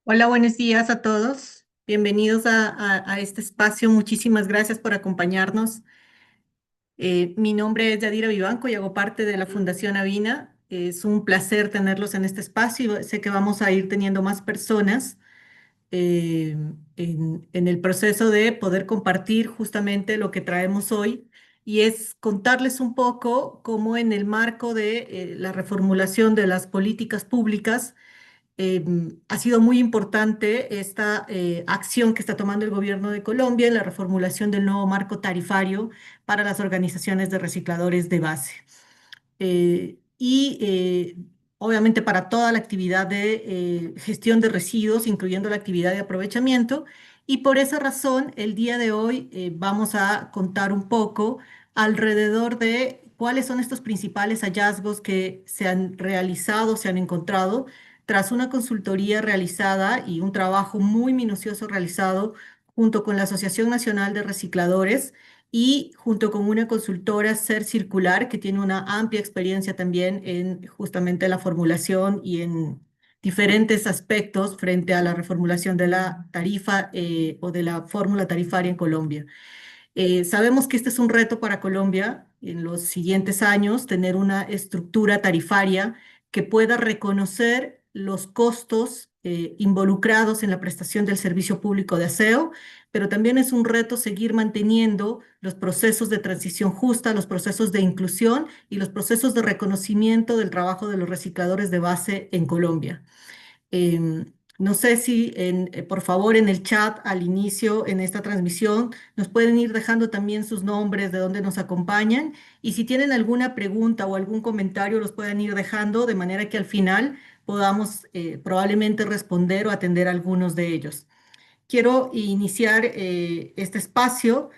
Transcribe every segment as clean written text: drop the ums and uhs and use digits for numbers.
Hola, buenos días a todos. Bienvenidos a este espacio. Muchísimas gracias por acompañarnos. Mi nombre es Yadira Vivanco y hago parte de la Fundación Avina. Es un placer tenerlos en este espacio y sé que vamos a ir teniendo más personas eh, en el proceso de poder compartir justamente lo que traemos hoy, y es contarles un poco cómo en el marco de la reformulación de las políticas públicas ha sido muy importante esta acción que está tomando el gobierno de Colombia en la reformulación del nuevo marco tarifario para las organizaciones de recicladores de base. Obviamente para toda la actividad de gestión de residuos, incluyendo la actividad de aprovechamiento. Y por esa razón, el día de hoy vamos a contar un poco alrededor de cuáles son estos principales hallazgos que se han realizado, se han encontrado tras una consultoría realizada y un trabajo muy minucioso realizado junto con la Asociación Nacional de Recicladores y junto con una consultora Ser Circular, que tiene una amplia experiencia también en justamente la formulación y en diferentes aspectos frente a la reformulación de la tarifa o de la fórmula tarifaria en Colombia. Sabemos que este es un reto para Colombia en los siguientes años, tener una estructura tarifaria que pueda reconocer los costos involucrados en la prestación del servicio público de aseo, pero también es un reto seguir manteniendo los procesos de transición justa, los procesos de inclusión y los procesos de reconocimiento del trabajo de los recicladores de base en Colombia. No sé si, por favor, en el chat al inicio, en esta transmisión, nos pueden ir dejando también sus nombres, de dónde nos acompañan, y si tienen alguna pregunta o algún comentario, los pueden ir dejando de manera que al final podamos probablemente responder o atender algunos de ellos. Quiero iniciar este espacio.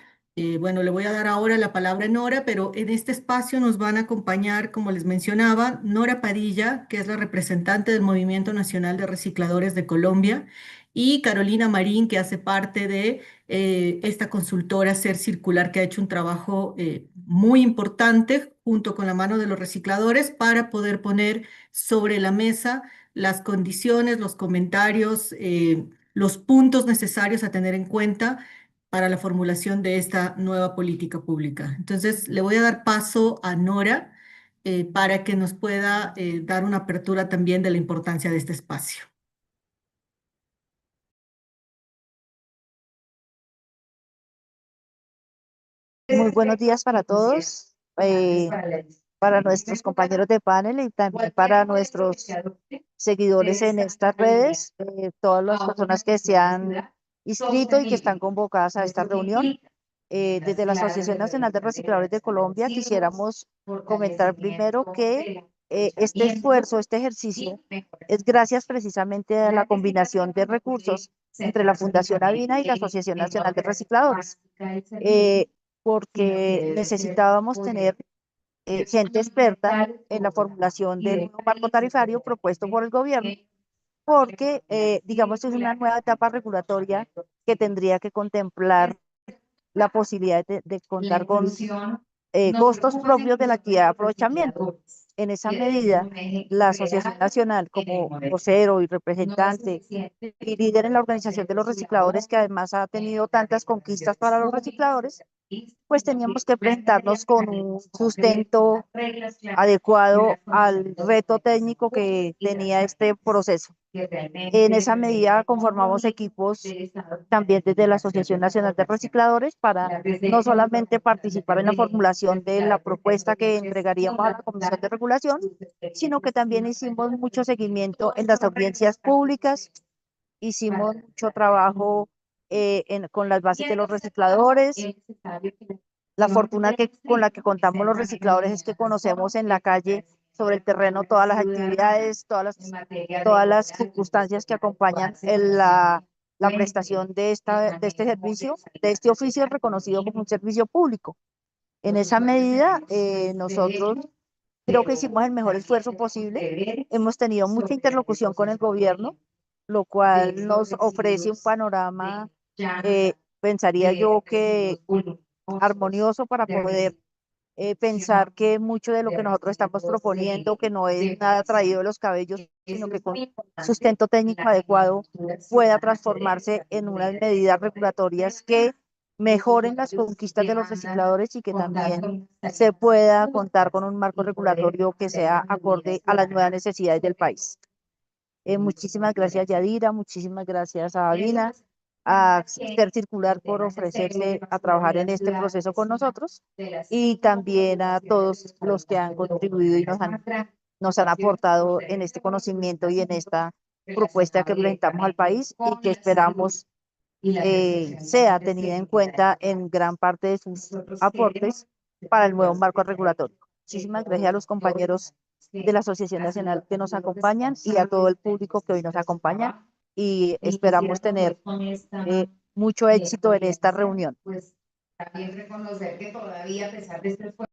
Bueno, le voy a dar ahora la palabra a Nora, pero en este espacio nos van a acompañar, como les mencionaba, Nora Padilla, que es la representante del Movimiento Nacional de Recicladores de Colombia, y Carolina Marín, que hace parte de esta consultora Ser Circular, que ha hecho un trabajo muy importante junto con la mano de los recicladores para poder poner sobre la mesa las condiciones, los comentarios, los puntos necesarios a tener en cuenta para la formulación de esta nueva política pública. Entonces, le voy a dar paso a Nora para que nos pueda dar una apertura también de la importancia de este espacio. Muy buenos días para todos, para nuestros compañeros de panel y también para nuestros seguidores en estas redes, todas las personas que se han inscrito y que están convocadas a esta reunión. Desde la Asociación Nacional de Recicladores de Colombia quisiéramos comentar primero que este esfuerzo, este ejercicio, es gracias precisamente a la combinación de recursos entre la Fundación Avina y la Asociación Nacional de Recicladores. Porque necesitábamos tener gente experta en la formulación del nuevo marco tarifario propuesto por el gobierno, porque, digamos, es una nueva etapa regulatoria que tendría que contemplar la posibilidad de contar con costos propios de la actividad de aprovechamiento. En esa medida, la Asociación Nacional, como vocero y representante y líder en la organización de los recicladores, que además ha tenido tantas conquistas para los recicladores, pues teníamos que presentarnos con un sustento adecuado al reto técnico que tenía este proceso. En esa medida conformamos equipos también desde la Asociación Nacional de Recicladores para no solamente participar en la formulación de la propuesta que entregaríamos a la Comisión de Regulación, sino que también hicimos mucho seguimiento en las audiencias públicas, hicimos mucho trabajo con las bases de los recicladores. La fortuna con la que contamos los recicladores es que conocemos en la calle, sobre el terreno, todas las actividades, todas las circunstancias que acompañan la prestación de este servicio, de este oficio reconocido como un servicio público. En esa medida, nosotros creo que hicimos el mejor esfuerzo posible. Hemos tenido mucha interlocución con el gobierno, lo cual nos ofrece un panorama, pensaría yo que armonioso para poder pensar que mucho de lo que nosotros estamos proponiendo, que no es nada traído de los cabellos, sino que con sustento técnico adecuado pueda transformarse en unas medidas regulatorias que mejoren las conquistas de los recicladores y que también se pueda contar con un marco regulatorio que sea acorde a las nuevas necesidades del país. Muchísimas gracias, Yadira, muchísimas gracias a Avina, a Ser Circular por ofrecerse a trabajar en este proceso con nosotros y también a todos los que han contribuido y nos han aportado en este conocimiento y en esta propuesta que presentamos al país y que esperamos sea tenida en cuenta en gran parte de sus aportes para el nuevo marco regulatorio. Muchísimas gracias a los compañeros de la Asociación Nacional que nos acompañan y a todo el público que hoy nos acompaña y esperamos tener mucho éxito en esta reunión. Pues también reconocer que todavía a pesar de este esfuerzo.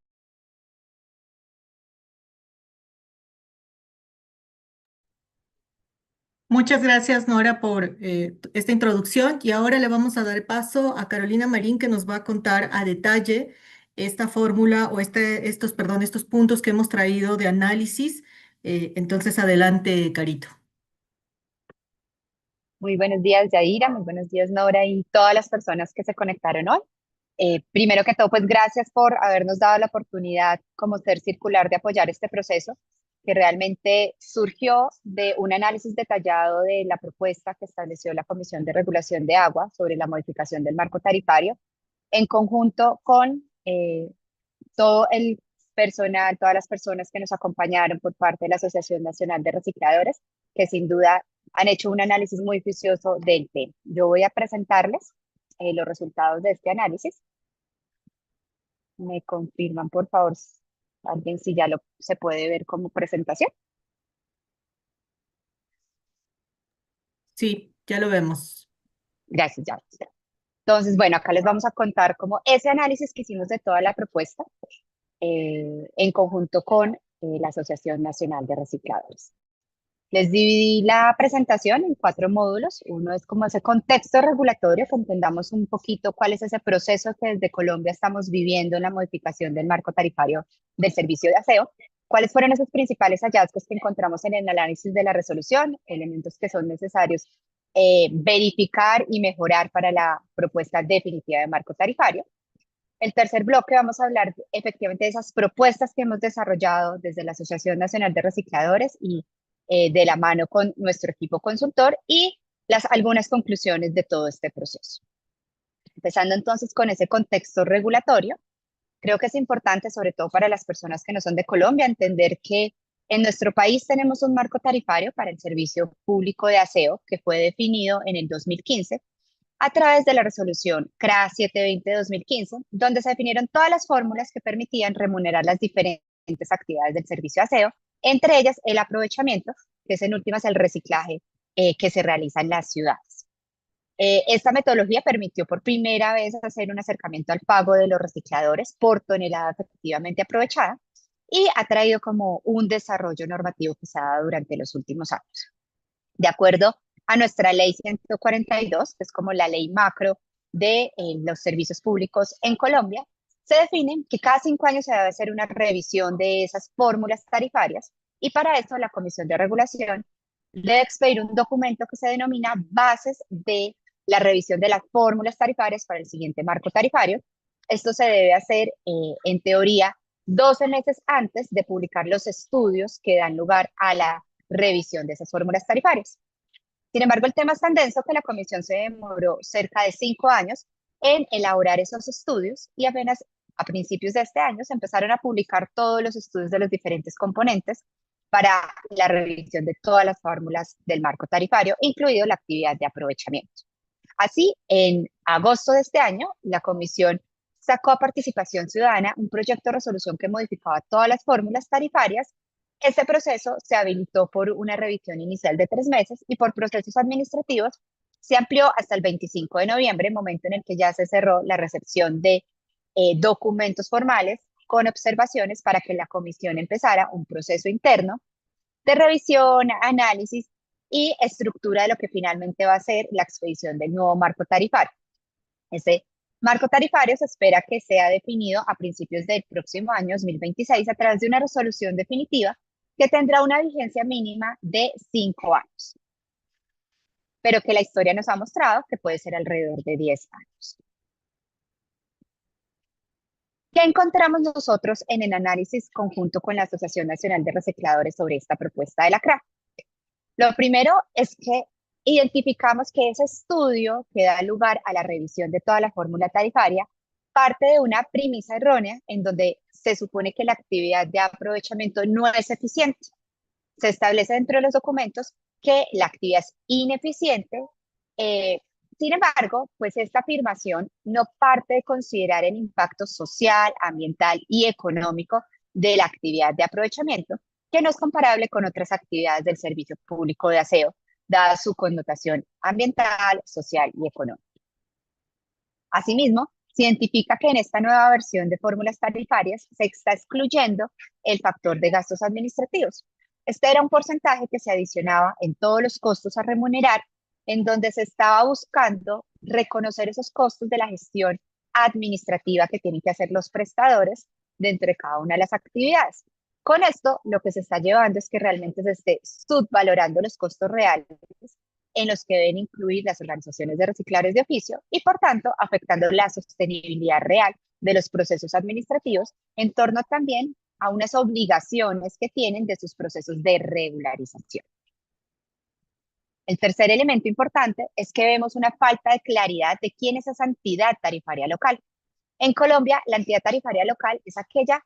Muchas gracias, Nora, por esta introducción. Y ahora le vamos a dar paso a Carolina Marín, que nos va a contar a detalle esta fórmula o estos puntos que hemos traído de análisis. Entonces, adelante, Carito. Muy buenos días, Yaira, muy buenos días, Nora, y todas las personas que se conectaron hoy. Primero que todo, pues gracias por habernos dado la oportunidad como Ser Circular de apoyar este proceso, que realmente surgió de un análisis detallado de la propuesta que estableció la Comisión de Regulación de Agua sobre la modificación del marco tarifario, en conjunto con todo el personal, todas las personas que nos acompañaron por parte de la Asociación Nacional de Recicladores, que sin duda han hecho un análisis muy juicioso del tema. Yo voy a presentarles los resultados de este análisis. Me confirman, por favor, alguien si ya se puede ver como presentación. Sí, ya lo vemos. Gracias, ya. Entonces, bueno, acá les vamos a contar como ese análisis que hicimos de toda la propuesta en conjunto con la Asociación Nacional de Recicladores. Les dividí la presentación en 4 módulos. Uno es como ese contexto regulatorio, que entendamos un poquito cuál es ese proceso que desde Colombia estamos viviendo en la modificación del marco tarifario del servicio de aseo. ¿Cuáles fueron esos principales hallazgos que encontramos en el análisis de la resolución? Elementos que son necesarios verificar y mejorar para la propuesta definitiva de marco tarifario. El tercer bloque vamos a hablar efectivamente de esas propuestas que hemos desarrollado desde la Asociación Nacional de Recicladores y de la mano con nuestro equipo consultor y algunas conclusiones de todo este proceso. Empezando entonces con ese contexto regulatorio, creo que es importante, sobre todo para las personas que no son de Colombia, entender que en nuestro país tenemos un marco tarifario para el servicio público de aseo que fue definido en el 2015 a través de la resolución CRA 720 de 2015, donde se definieron todas las fórmulas que permitían remunerar las diferentes actividades del servicio de aseo, entre ellas el aprovechamiento, que es en últimas el reciclaje que se realiza en las ciudades. Esta metodología permitió por primera vez hacer un acercamiento al pago de los recicladores por tonelada efectivamente aprovechada y ha traído como un desarrollo normativo que se ha dado durante los últimos años. De acuerdo a nuestra ley 142, que es como la ley macro de los servicios públicos en Colombia, se define que cada 5 años se debe hacer una revisión de esas fórmulas tarifarias y para eso la Comisión de Regulación debe expedir un documento que se denomina Bases de la revisión de las fórmulas tarifarias para el siguiente marco tarifario. Esto se debe hacer, en teoría, 12 meses antes de publicar los estudios que dan lugar a la revisión de esas fórmulas tarifarias. Sin embargo, el tema es tan denso que la comisión se demoró cerca de 5 años en elaborar esos estudios y apenas a principios de este año se empezaron a publicar todos los estudios de los diferentes componentes para la revisión de todas las fórmulas del marco tarifario, incluido la actividad de aprovechamiento. Así, en agosto de este año, la comisión sacó a participación ciudadana un proyecto de resolución que modificaba todas las fórmulas tarifarias. Este proceso se habilitó por una revisión inicial de 3 meses y por procesos administrativos se amplió hasta el 25 de noviembre, momento en el que ya se cerró la recepción de documentos formales con observaciones para que la comisión empezara un proceso interno de revisión, análisis y estructura de lo que finalmente va a ser la expedición del nuevo marco tarifario. Ese Marco tarifario se espera que sea definido a principios del próximo año 2026 a través de una resolución definitiva que tendrá una vigencia mínima de 5 años, pero que la historia nos ha mostrado que puede ser alrededor de 10 años. ¿Qué encontramos nosotros en el análisis conjunto con la Asociación Nacional de Recicladores sobre esta propuesta de la CRA? Lo primero es que identificamos que ese estudio que da lugar a la revisión de toda la fórmula tarifaria parte de una premisa errónea en donde se supone que la actividad de aprovechamiento no es eficiente. Se establece dentro de los documentos que la actividad es ineficiente. Sin embargo, pues esta afirmación no parte de considerar el impacto social, ambiental y económico de la actividad de aprovechamiento, que no es comparable con otras actividades del servicio público de aseo, dada su connotación ambiental, social y económica. Asimismo, se identifica que en esta nueva versión de fórmulas tarifarias se está excluyendo el factor de gastos administrativos. Este era un porcentaje que se adicionaba en todos los costos a remunerar, en donde se estaba buscando reconocer esos costos de la gestión administrativa que tienen que hacer los prestadores dentro de cada una de las actividades. Con esto, lo que se está llevando es que realmente se esté subvalorando los costos reales en los que deben incluir las organizaciones de recicladores de oficio y, por tanto, afectando la sostenibilidad real de los procesos administrativos en torno también a unas obligaciones que tienen de sus procesos de regularización. El tercer elemento importante es que vemos una falta de claridad de quién es esa entidad tarifaria local. En Colombia, la entidad tarifaria local es aquella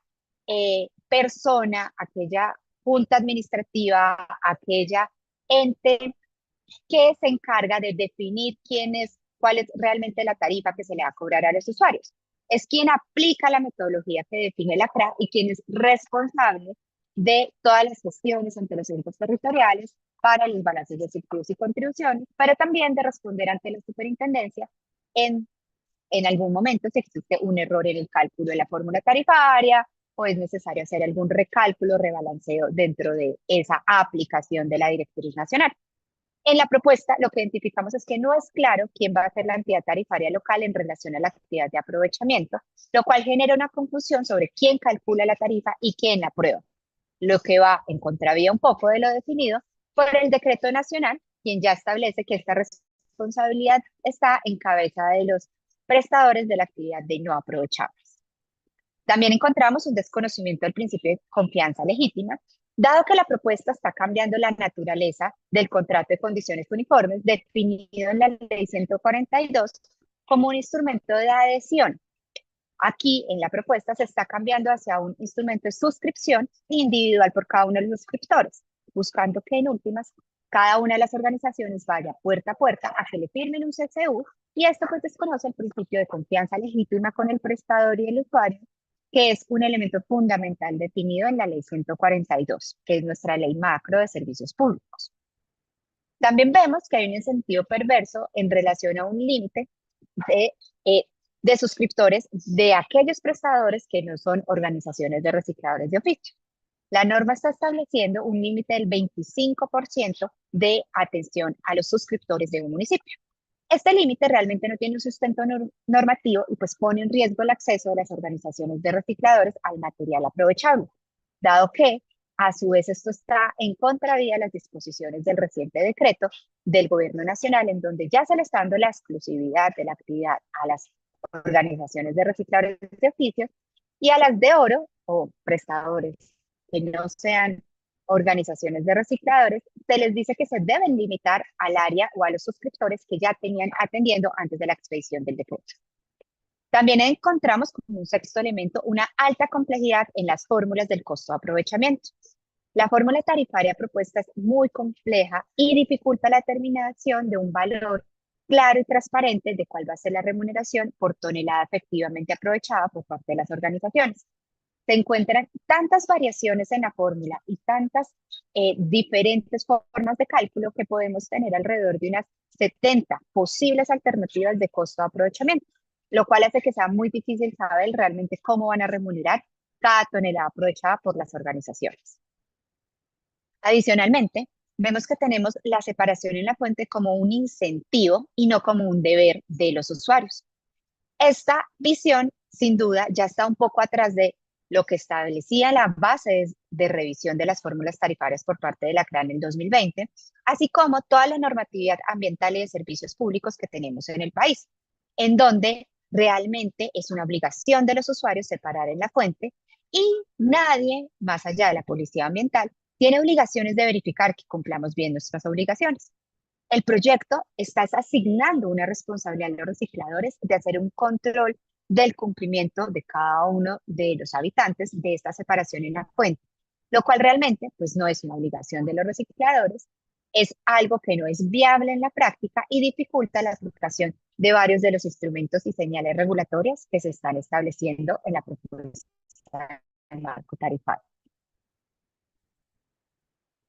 persona, aquella junta administrativa, aquella ente que se encarga de definir cuál es realmente la tarifa que se le va a cobrar a los usuarios. Es quien aplica la metodología que define la CRA y quien es responsable de todas las gestiones ante los entes territoriales para los balances de subsidios y contribuciones, pero también de responder ante la superintendencia en algún momento si existe un error en el cálculo de la fórmula tarifaria o es necesario hacer algún recálculo, rebalanceo dentro de esa aplicación de la directriz nacional. En la propuesta, lo que identificamos es que no es claro quién va a ser la entidad tarifaria local en relación a la actividad de aprovechamiento, lo cual genera una confusión sobre quién calcula la tarifa y quién la aprueba, lo que va en contravía un poco de lo definido por el decreto nacional, quien ya establece que esta responsabilidad está en cabeza de los prestadores de la actividad de no aprovechables. También encontramos un desconocimiento del principio de confianza legítima, dado que la propuesta está cambiando la naturaleza del contrato de condiciones uniformes definido en la Ley 142 como un instrumento de adhesión. Aquí en la propuesta se está cambiando hacia un instrumento de suscripción individual por cada uno de los suscriptores, buscando que en últimas cada una de las organizaciones vaya puerta a puerta a que le firmen un CCU y esto pues desconoce el principio de confianza legítima con el prestador y el usuario, que es un elemento fundamental definido en la Ley 142, que es nuestra ley macro de servicios públicos. También vemos que hay un incentivo perverso en relación a un límite de suscriptores de aquellos prestadores que no son organizaciones de recicladores de oficio. La norma está estableciendo un límite del 25% de atención a los suscriptores de un municipio. Este límite realmente no tiene un sustento normativo y pues pone en riesgo el acceso de las organizaciones de recicladores al material aprovechable, dado que a su vez esto está en contravía de las disposiciones del reciente decreto del Gobierno Nacional, en donde ya se le está dando la exclusividad de la actividad a las organizaciones de recicladores de oficio y a las de oro o prestadores que no sean organizaciones de recicladores, se les dice que se deben limitar al área o a los suscriptores que ya tenían atendiendo antes de la expedición del decreto. También encontramos como un sexto elemento una alta complejidad en las fórmulas del costo de aprovechamiento. La fórmula tarifaria propuesta es muy compleja y dificulta la determinación de un valor claro y transparente de cuál va a ser la remuneración por tonelada efectivamente aprovechada por parte de las organizaciones. Se encuentran tantas variaciones en la fórmula y tantas diferentes formas de cálculo que podemos tener alrededor de unas 70 posibles alternativas de costo de aprovechamiento, lo cual hace que sea muy difícil saber realmente cómo van a remunerar cada tonelada aprovechada por las organizaciones. Adicionalmente, vemos que tenemos la separación en la fuente como un incentivo y no como un deber de los usuarios. Esta visión, sin duda, ya está un poco atrás de lo que establecía la base de revisión de las fórmulas tarifarias por parte de la CRA en el 2020, así como toda la normatividad ambiental y de servicios públicos que tenemos en el país, en donde realmente es una obligación de los usuarios separar en la fuente y nadie, más allá de la policía ambiental, tiene obligaciones de verificar que cumplamos bien nuestras obligaciones. El proyecto está asignando una responsabilidad a los recicladores de hacer un control del cumplimiento de cada uno de los habitantes de esta separación en la fuente, lo cual realmente pues no es una obligación de los recicladores, es algo que no es viable en la práctica y dificulta la aplicación de varios de los instrumentos y señales regulatorias que se están estableciendo en la propuesta del marco tarifario.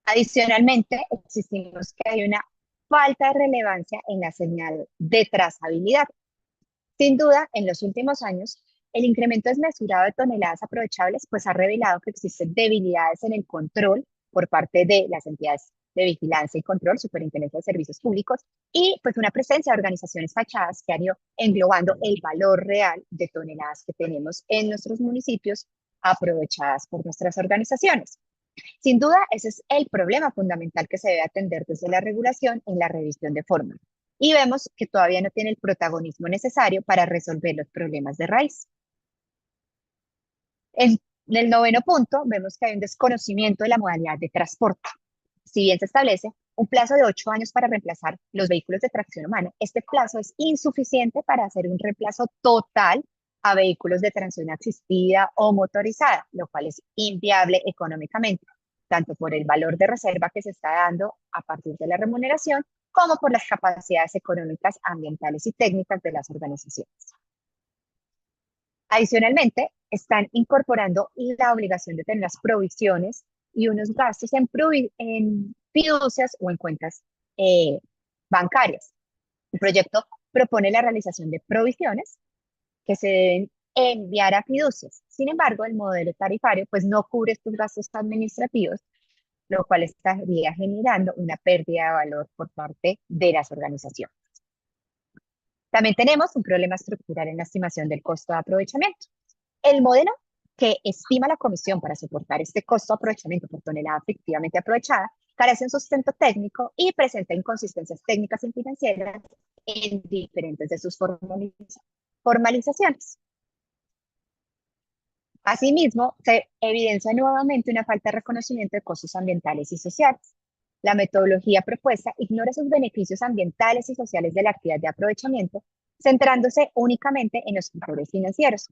Adicionalmente, existimos que hay una falta de relevancia en la señal de trazabilidad. Sin duda, en los últimos años, el incremento desmesurado de toneladas aprovechables pues ha revelado que existen debilidades en el control por parte de las entidades de vigilancia y control, Superintendencia de Servicios Públicos, y pues una presencia de organizaciones fachadas que han ido englobando el valor real de toneladas que tenemos en nuestros municipios aprovechadas por nuestras organizaciones. Sin duda, ese es el problema fundamental que se debe atender desde la regulación en la revisión de fórmula. Y vemos que todavía no tiene el protagonismo necesario para resolver los problemas de raíz. En el noveno punto, vemos que hay un desconocimiento de la modalidad de transporte. Si bien se establece un plazo de 8 años para reemplazar los vehículos de tracción humana, este plazo es insuficiente para hacer un reemplazo total a vehículos de tracción asistida o motorizada, lo cual es inviable económicamente, tanto por el valor de reserva que se está dando a partir de la remuneración, como por las capacidades económicas, ambientales y técnicas de las organizaciones. Adicionalmente, están incorporando la obligación de tener las provisiones y unos gastos en fiducias o en cuentas bancarias. El proyecto propone la realización de provisiones que se deben enviar a fiducias. Sin embargo, el modelo tarifario pues no cubre estos gastos administrativos, lo cual estaría generando una pérdida de valor por parte de las organizaciones. También tenemos un problema estructural en la estimación del costo de aprovechamiento. El modelo que estima la comisión para soportar este costo de aprovechamiento por tonelada efectivamente aprovechada carece de un sustento técnico y presenta inconsistencias técnicas y financieras en diferentes de sus formalizaciones. Asimismo, se evidencia nuevamente una falta de reconocimiento de costos ambientales y sociales. La metodología propuesta ignora sus beneficios ambientales y sociales de la actividad de aprovechamiento, centrándose únicamente en los factores financieros.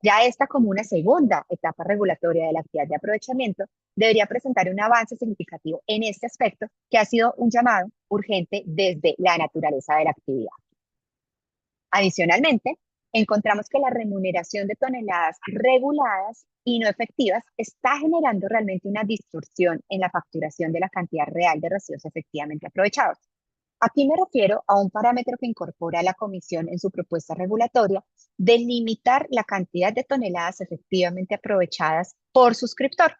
Ya esta, como una segunda etapa regulatoria de la actividad de aprovechamiento, debería presentar un avance significativo en este aspecto, que ha sido un llamado urgente desde la naturaleza de la actividad. Adicionalmente, encontramos que la remuneración de toneladas reguladas y no efectivas está generando realmente una distorsión en la facturación de la cantidad real de residuos efectivamente aprovechados. Aquí me refiero a un parámetro que incorpora la Comisión en su propuesta regulatoria de limitar la cantidad de toneladas efectivamente aprovechadas por suscriptor.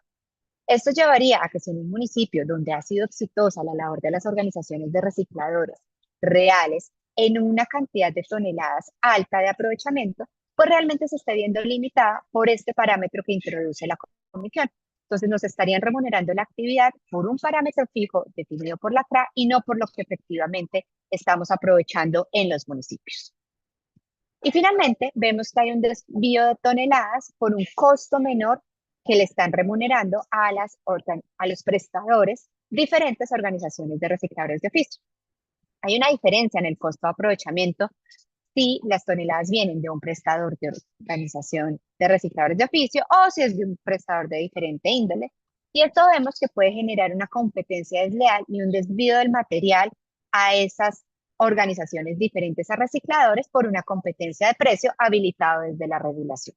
Esto llevaría a que si en un municipio donde ha sido exitosa la labor de las organizaciones de recicladores reales en una cantidad de toneladas alta de aprovechamiento, pues realmente se está viendo limitada por este parámetro que introduce la Comisión. Entonces nos estarían remunerando la actividad por un parámetro fijo definido por la CRA y no por lo que efectivamente estamos aprovechando en los municipios. Y finalmente vemos que hay un desvío de toneladas por un costo menor que le están remunerando a los prestadores diferentes organizaciones de recicladores de oficio. Hay una diferencia en el costo de aprovechamiento si las toneladas vienen de un prestador de organización de recicladores de oficio o si es de un prestador de diferente índole. Y esto vemos que puede generar una competencia desleal y un desvío del material a esas organizaciones diferentes a recicladores por una competencia de precio habilitado desde la regulación.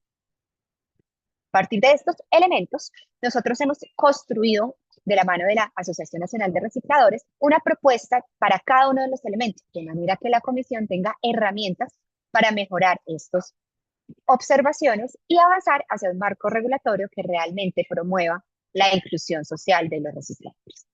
A partir de estos elementos, nosotros hemos construido, de la mano de la Asociación Nacional de Recicladores, una propuesta para cada uno de los elementos, de manera que la Comisión tenga herramientas para mejorar estas observaciones y avanzar hacia un marco regulatorio que realmente promueva la inclusión social de los recicladores.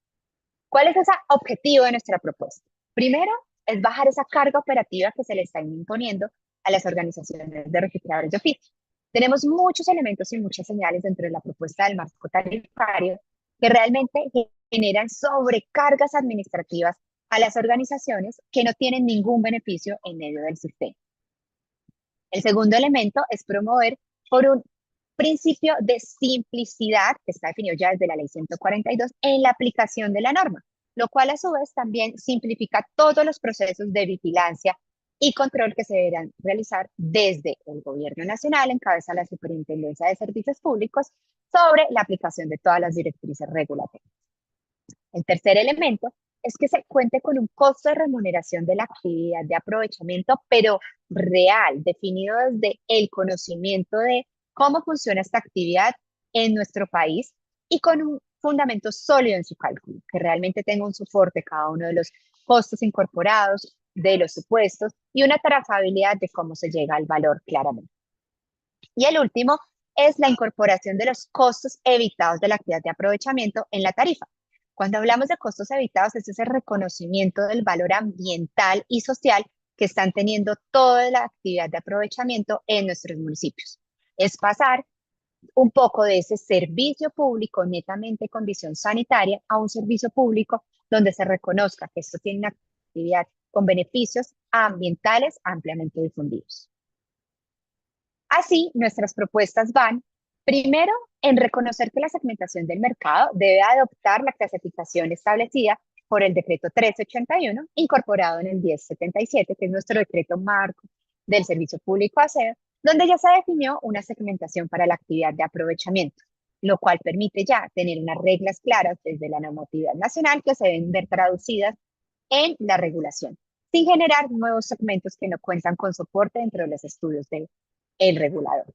¿Cuál es ese objetivo de nuestra propuesta? Primero, es bajar esa carga operativa que se le está imponiendo a las organizaciones de recicladores de oficio. Tenemos muchos elementos y muchas señales dentro de la propuesta del marco tarifario que realmente generan sobrecargas administrativas a las organizaciones que no tienen ningún beneficio en medio del sistema. El segundo elemento es promover por un principio de simplicidad, que está definido ya desde la ley 142, en la aplicación de la norma, lo cual a su vez también simplifica todos los procesos de vigilancia y control que se deberán realizar desde el Gobierno Nacional, en cabeza de la Superintendencia de Servicios Públicos, sobre la aplicación de todas las directrices regulatorias. El tercer elemento es que se cuente con un costo de remuneración de la actividad de aprovechamiento, pero real, definido desde el conocimiento de cómo funciona esta actividad en nuestro país y con un fundamento sólido en su cálculo, que realmente tenga un soporte cada uno de los costos incorporados, de los supuestos y una trazabilidad de cómo se llega al valor claramente. Y el último es la incorporación de los costos evitados de la actividad de aprovechamiento en la tarifa. Cuando hablamos de costos evitados, es ese reconocimiento del valor ambiental y social que están teniendo toda la actividad de aprovechamiento en nuestros municipios. Es pasar un poco de ese servicio público netamente con visión sanitaria a un servicio público donde se reconozca que esto tiene una actividad con beneficios ambientales ampliamente difundidos. Así, nuestras propuestas van, primero, en reconocer que la segmentación del mercado debe adoptar la clasificación establecida por el decreto 1381, incorporado en el 1077, que es nuestro decreto marco del Servicio Público de Aseo, donde ya se definió una segmentación para la actividad de aprovechamiento, lo cual permite ya tener unas reglas claras desde la normatividad nacional que se deben ver traducidas en la regulación, sin generar nuevos segmentos que no cuentan con soporte dentro de los estudios del regulador.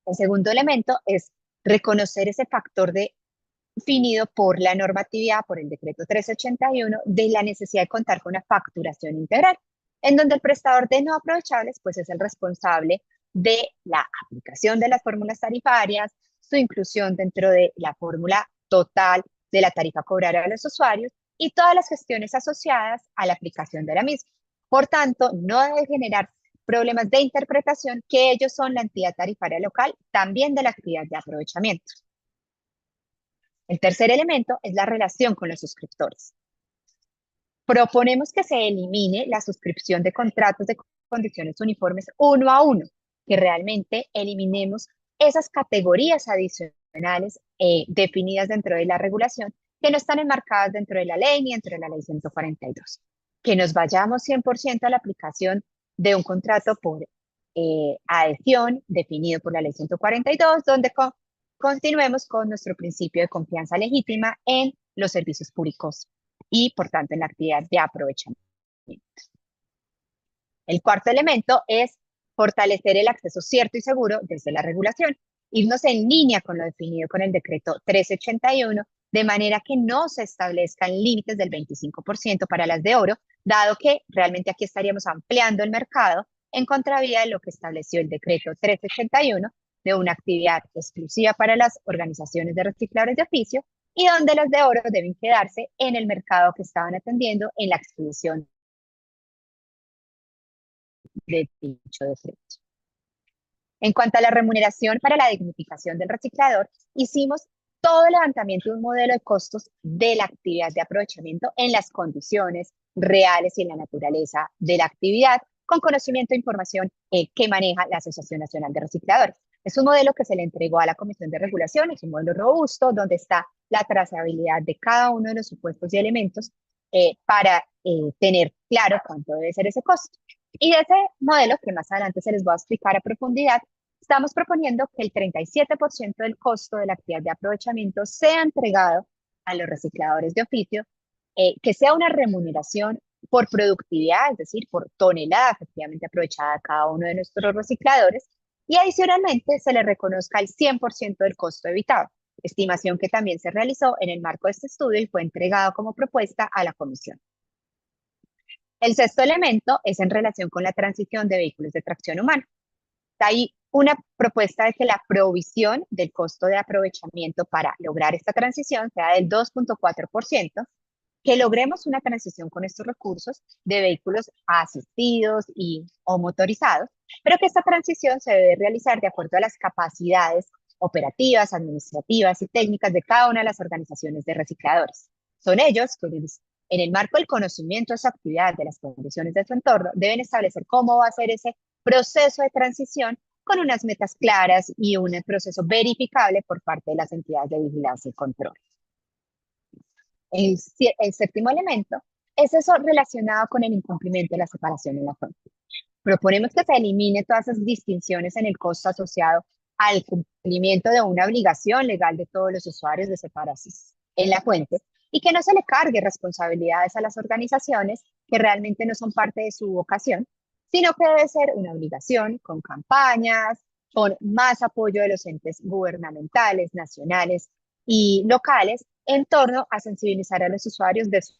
El segundo elemento es reconocer ese factor definido por la normatividad, por el decreto 1381, de la necesidad de contar con una facturación integral, en donde el prestador de no aprovechables pues es el responsable de la aplicación de las fórmulas tarifarias, su inclusión dentro de la fórmula total de la tarifa a cobrar a los usuarios y todas las gestiones asociadas a la aplicación de la misma. Por tanto, no debe generar problemas de interpretación, que ellos son la entidad tarifaria local también de la actividad de aprovechamiento. El tercer elemento es la relación con los suscriptores. Proponemos que se elimine la suscripción de contratos de condiciones uniformes uno a uno, que realmente eliminemos esas categorías adicionales definidas dentro de la regulación que no están enmarcadas dentro de la ley ni dentro de la ley 142. Que nos vayamos 100% a la aplicación de un contrato por adhesión definido por la ley 142, donde continuemos con nuestro principio de confianza legítima en los servicios públicos y, por tanto, en la actividad de aprovechamiento. El cuarto elemento es fortalecer el acceso cierto y seguro desde la regulación, irnos en línea con lo definido con el decreto 1381, de manera que no se establezcan límites del 25% para las de oro, dado que realmente aquí estaríamos ampliando el mercado en contravía de lo que estableció el decreto 1381 de una actividad exclusiva para las organizaciones de recicladores de oficio y donde las de oro deben quedarse en el mercado que estaban atendiendo en la expedición de dicho decreto. En cuanto a la remuneración para la dignificación del reciclador, hicimos todo el levantamiento de un modelo de costos de la actividad de aprovechamiento en las condiciones reales y en la naturaleza de la actividad, con conocimiento e información que maneja la Asociación Nacional de Recicladores. Es un modelo que se le entregó a la Comisión de Regulación, es un modelo robusto donde está la trazabilidad de cada uno de los supuestos y elementos para tener claro cuánto debe ser ese costo. Y de ese modelo, que más adelante se les va a explicar a profundidad, estamos proponiendo que el 37% del costo de la actividad de aprovechamiento sea entregado a los recicladores de oficio, que sea una remuneración por productividad, es decir, por tonelada efectivamente aprovechada a cada uno de nuestros recicladores, y adicionalmente se le reconozca el 100% del costo evitado, estimación que también se realizó en el marco de este estudio y fue entregado como propuesta a la comisión. El sexto elemento es en relación con la transición de vehículos de tracción humana. Hay una propuesta de que la provisión del costo de aprovechamiento para lograr esta transición sea del 2.4%, que logremos una transición con estos recursos de vehículos asistidos o motorizados, pero que esta transición se debe realizar de acuerdo a las capacidades operativas, administrativas y técnicas de cada una de las organizaciones de recicladores. Son ellos quienes, en el marco del conocimiento de su actividad, de las condiciones de su entorno, deben establecer cómo va a ser ese proceso de transición con unas metas claras y un proceso verificable por parte de las entidades de vigilancia y control. El séptimo elemento es eso relacionado con el incumplimiento de la separación en la fuente. Proponemos que se elimine todas esas distinciones en el costo asociado al cumplimiento de una obligación legal de todos los usuarios de separarse en la fuente y que no se le cargue responsabilidades a las organizaciones que realmente no son parte de su vocación, sino que debe ser una obligación con campañas, con más apoyo de los entes gubernamentales, nacionales y locales en torno a sensibilizar a los usuarios de su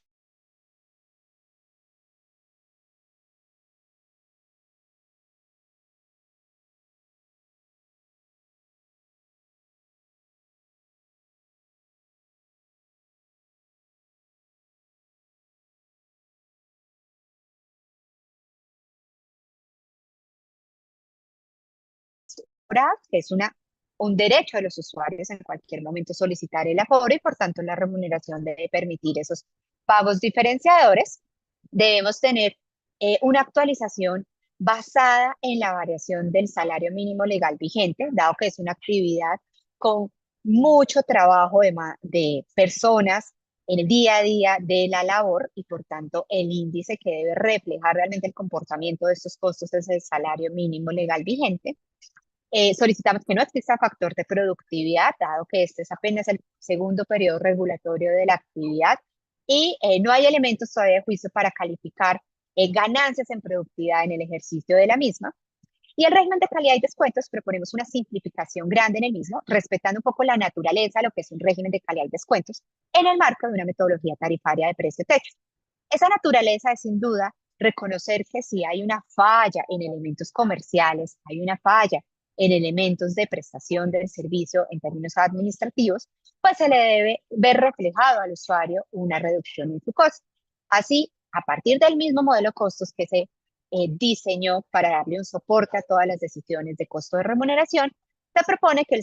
que es un derecho de los usuarios en cualquier momento solicitar el aforo y por tanto la remuneración debe permitir esos pagos diferenciadores. Debemos tener una actualización basada en la variación del salario mínimo legal vigente, dado que es una actividad con mucho trabajo de personas en el día a día de la labor y por tanto el índice que debe reflejar realmente el comportamiento de estos costos es el salario mínimo legal vigente. Solicitamos que no exista factor de productividad, dado que este es apenas el segundo periodo regulatorio de la actividad y no hay elementos todavía de juicio para calificar ganancias en productividad en el ejercicio de la misma. Y el régimen de calidad y descuentos proponemos una simplificación grande en el mismo, respetando un poco la naturaleza, lo que es un régimen de calidad y descuentos, en el marco de una metodología tarifaria de precio techo. Esa naturaleza es sin duda reconocer que si hay una falla en elementos comerciales, hay una falla en elementos de prestación del servicio en términos administrativos, pues se le debe ver reflejado al usuario una reducción en su costo. Así, a partir del mismo modelo de costos que se diseñó para darle un soporte a todas las decisiones de costo de remuneración, se propone que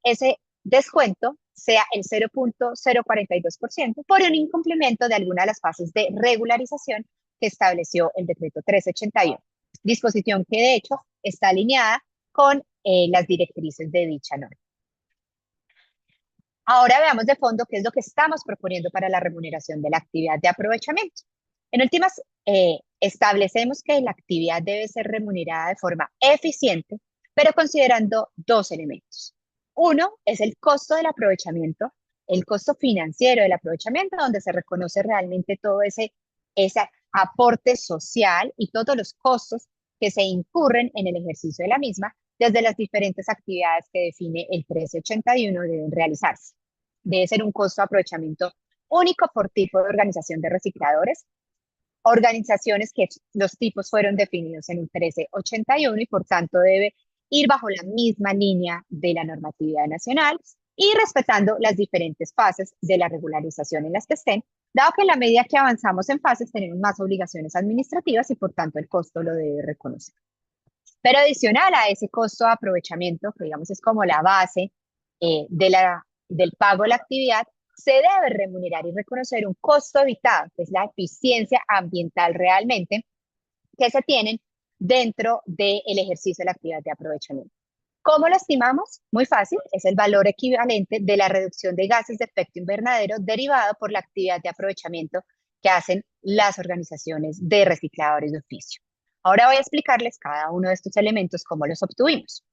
ese descuento sea el 0.042% por un incumplimiento de alguna de las fases de regularización que estableció el decreto 1381, disposición que de hecho está alineada con las directrices de dicha norma. Ahora veamos de fondo qué es lo que estamos proponiendo para la remuneración de la actividad de aprovechamiento. En últimas, establecemos que la actividad debe ser remunerada de forma eficiente, pero considerando dos elementos. Uno es el costo del aprovechamiento, el costo financiero del aprovechamiento, donde se reconoce realmente todo ese aporte social y todos los costos que se incurren en el ejercicio de la misma, desde las diferentes actividades que define el 1381 deben realizarse. Debe ser un costo de aprovechamiento único por tipo de organización de recicladores, organizaciones que los tipos fueron definidos en un 1381 y por tanto debe ir bajo la misma línea de la normatividad nacional y respetando las diferentes fases de la regularización en las que estén, dado que en la medida que avanzamos en fases tenemos más obligaciones administrativas y por tanto el costo lo debe reconocer. Pero adicional a ese costo de aprovechamiento, que digamos es como la base del pago de la actividad, se debe remunerar y reconocer un costo evitado, que es la eficiencia ambiental realmente que se tienen dentro del ejercicio de la actividad de aprovechamiento. ¿Cómo lo estimamos? Muy fácil, es el valor equivalente de la reducción de gases de efecto invernadero derivado por la actividad de aprovechamiento que hacen las organizaciones de recicladores de oficio. Ahora voy a explicarles cada uno de estos elementos cómo los obtuvimos.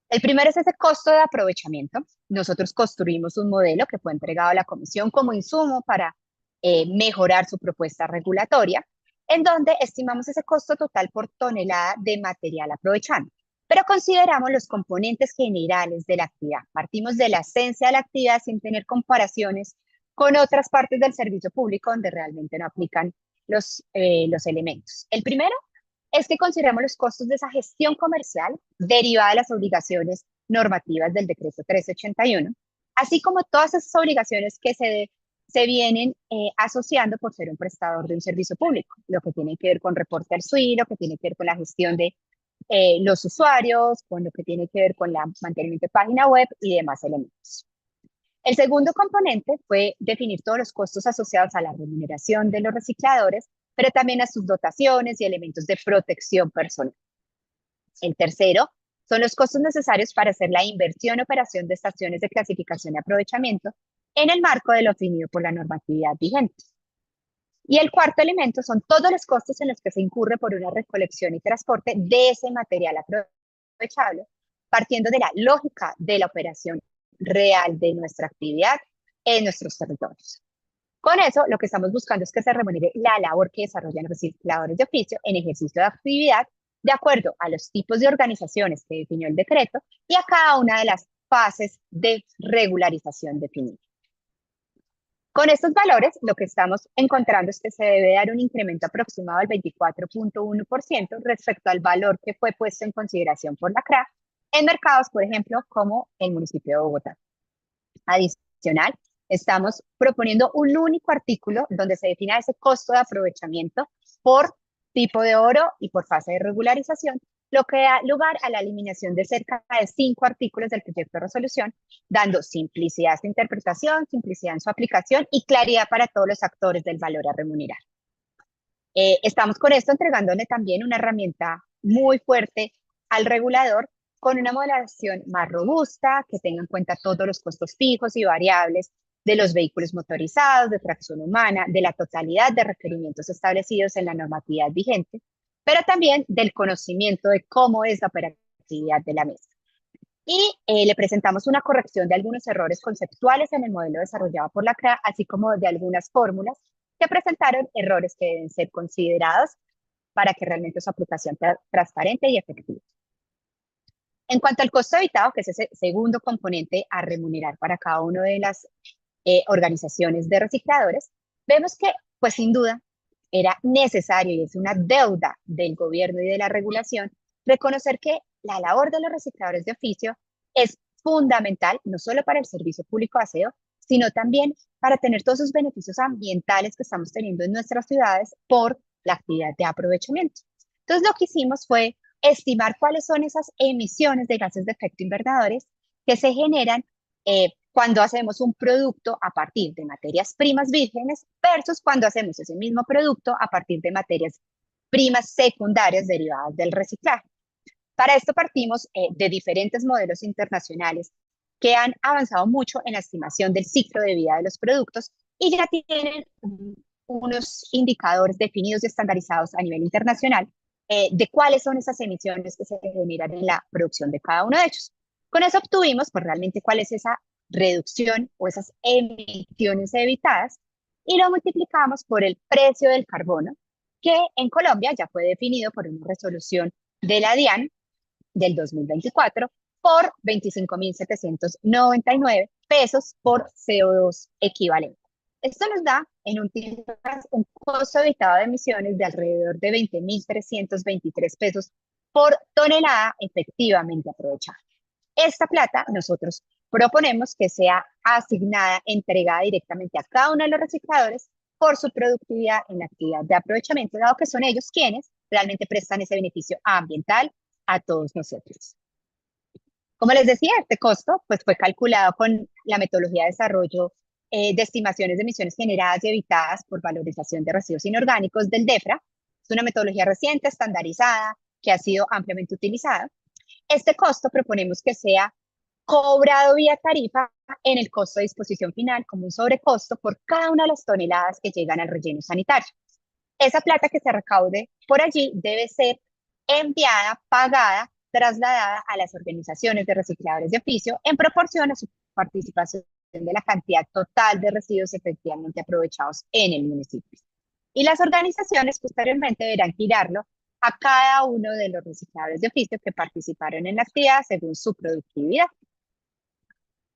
El primero es ese costo de aprovechamiento. Nosotros construimos un modelo que fue entregado a la comisión como insumo para mejorar su propuesta regulatoria, en donde estimamos ese costo total por tonelada de material aprovechando. Pero consideramos los componentes generales de la actividad. Partimos de la esencia de la actividad sin tener comparaciones con otras partes del servicio público donde realmente no aplican los elementos. El primero es que consideramos los costos de esa gestión comercial derivada de las obligaciones normativas del decreto 1381, así como todas esas obligaciones que se se vienen asociando por ser un prestador de un servicio público, lo que tiene que ver con reporte al SUI, lo que tiene que ver con la gestión de los usuarios, con lo que tiene que ver con el mantenimiento de página web y demás elementos. El segundo componente fue definir todos los costos asociados a la remuneración de los recicladores, pero también a sus dotaciones y elementos de protección personal. El tercero son los costos necesarios para hacer la inversión y operación de estaciones de clasificación y aprovechamiento en el marco de lo definido por la normatividad vigente. Y el cuarto elemento son todos los costos en los que se incurre por una recolección y transporte de ese material aprovechable, partiendo de la lógica de la operación real de nuestra actividad en nuestros territorios. Con eso, lo que estamos buscando es que se remunere la labor que desarrollan los recicladores de oficio en ejercicio de actividad de acuerdo a los tipos de organizaciones que definió el decreto y a cada una de las fases de regularización definidas. Con estos valores, lo que estamos encontrando es que se debe dar un incremento aproximado del 24.1% respecto al valor que fue puesto en consideración por la CRA en mercados, por ejemplo, como el municipio de Bogotá. Adicional, estamos proponiendo un único artículo donde se defina ese costo de aprovechamiento por tipo de oro y por fase de regularización, lo que da lugar a la eliminación de cerca de 5 artículos del proyecto de resolución, dando simplicidad a su interpretación, simplicidad en su aplicación y claridad para todos los actores del valor a remunerar. Estamos con esto entregándole también una herramienta muy fuerte al regulador con una modelación más robusta, que tenga en cuenta todos los costos fijos y variables de los vehículos motorizados, de tracción humana, de la totalidad de requerimientos establecidos en la normatividad vigente, pero también del conocimiento de cómo es la operatividad de la mesa. Y le presentamos una corrección de algunos errores conceptuales en el modelo desarrollado por la CRA, así como de algunas fórmulas que presentaron errores que deben ser considerados para que realmente su aplicación sea transparente y efectiva. En cuanto al costo evitado, que es ese segundo componente a remunerar para cada una de las organizaciones de recicladores, vemos que, pues sin duda, era necesario y es una deuda del gobierno y de la regulación reconocer que la labor de los recicladores de oficio es fundamental, no solo para el servicio público de aseo, sino también para tener todos esos beneficios ambientales que estamos teniendo en nuestras ciudades por la actividad de aprovechamiento. Entonces, lo que hicimos fue estimar cuáles son esas emisiones de gases de efecto invernadores que se generan cuando hacemos un producto a partir de materias primas vírgenes versus cuando hacemos ese mismo producto a partir de materias primas secundarias derivadas del reciclaje. Para esto partimos de diferentes modelos internacionales que han avanzado mucho en la estimación del ciclo de vida de los productos y ya tienen unos indicadores definidos y estandarizados a nivel internacional de cuáles son esas emisiones que se generan en la producción de cada uno de ellos. Con eso obtuvimos pues realmente cuál es esa reducción o esas emisiones evitadas y lo multiplicamos por el precio del carbono, que en Colombia ya fue definido por una resolución de la DIAN del 2024 por 25.799 pesos por CO2 equivalente. Esto nos da, en últimas, un costo evitado de emisiones de alrededor de 20.323 pesos por tonelada efectivamente aprovechada. Esta plata nosotros proponemos que sea asignada, entregada directamente a cada uno de los recicladores por su productividad en la actividad de aprovechamiento, dado que son ellos quienes realmente prestan ese beneficio ambiental a todos nosotros. Como les decía, este costo pues, fue calculado con la metodología de desarrollo de estimaciones de emisiones generadas y evitadas por valorización de residuos inorgánicos del DEFRA. Es una metodología reciente, estandarizada, que ha sido ampliamente utilizada. Este costo proponemos que sea cobrado vía tarifa en el costo de disposición final como un sobrecosto por cada una de las toneladas que llegan al relleno sanitario. Esa plata que se recaude por allí debe ser enviada, pagada, trasladada a las organizaciones de recicladores de oficio en proporción a su participación de la cantidad total de residuos efectivamente aprovechados en el municipio. Y las organizaciones posteriormente deberán girarlo a cada uno de los recicladores de oficio que participaron en la actividad según su productividad.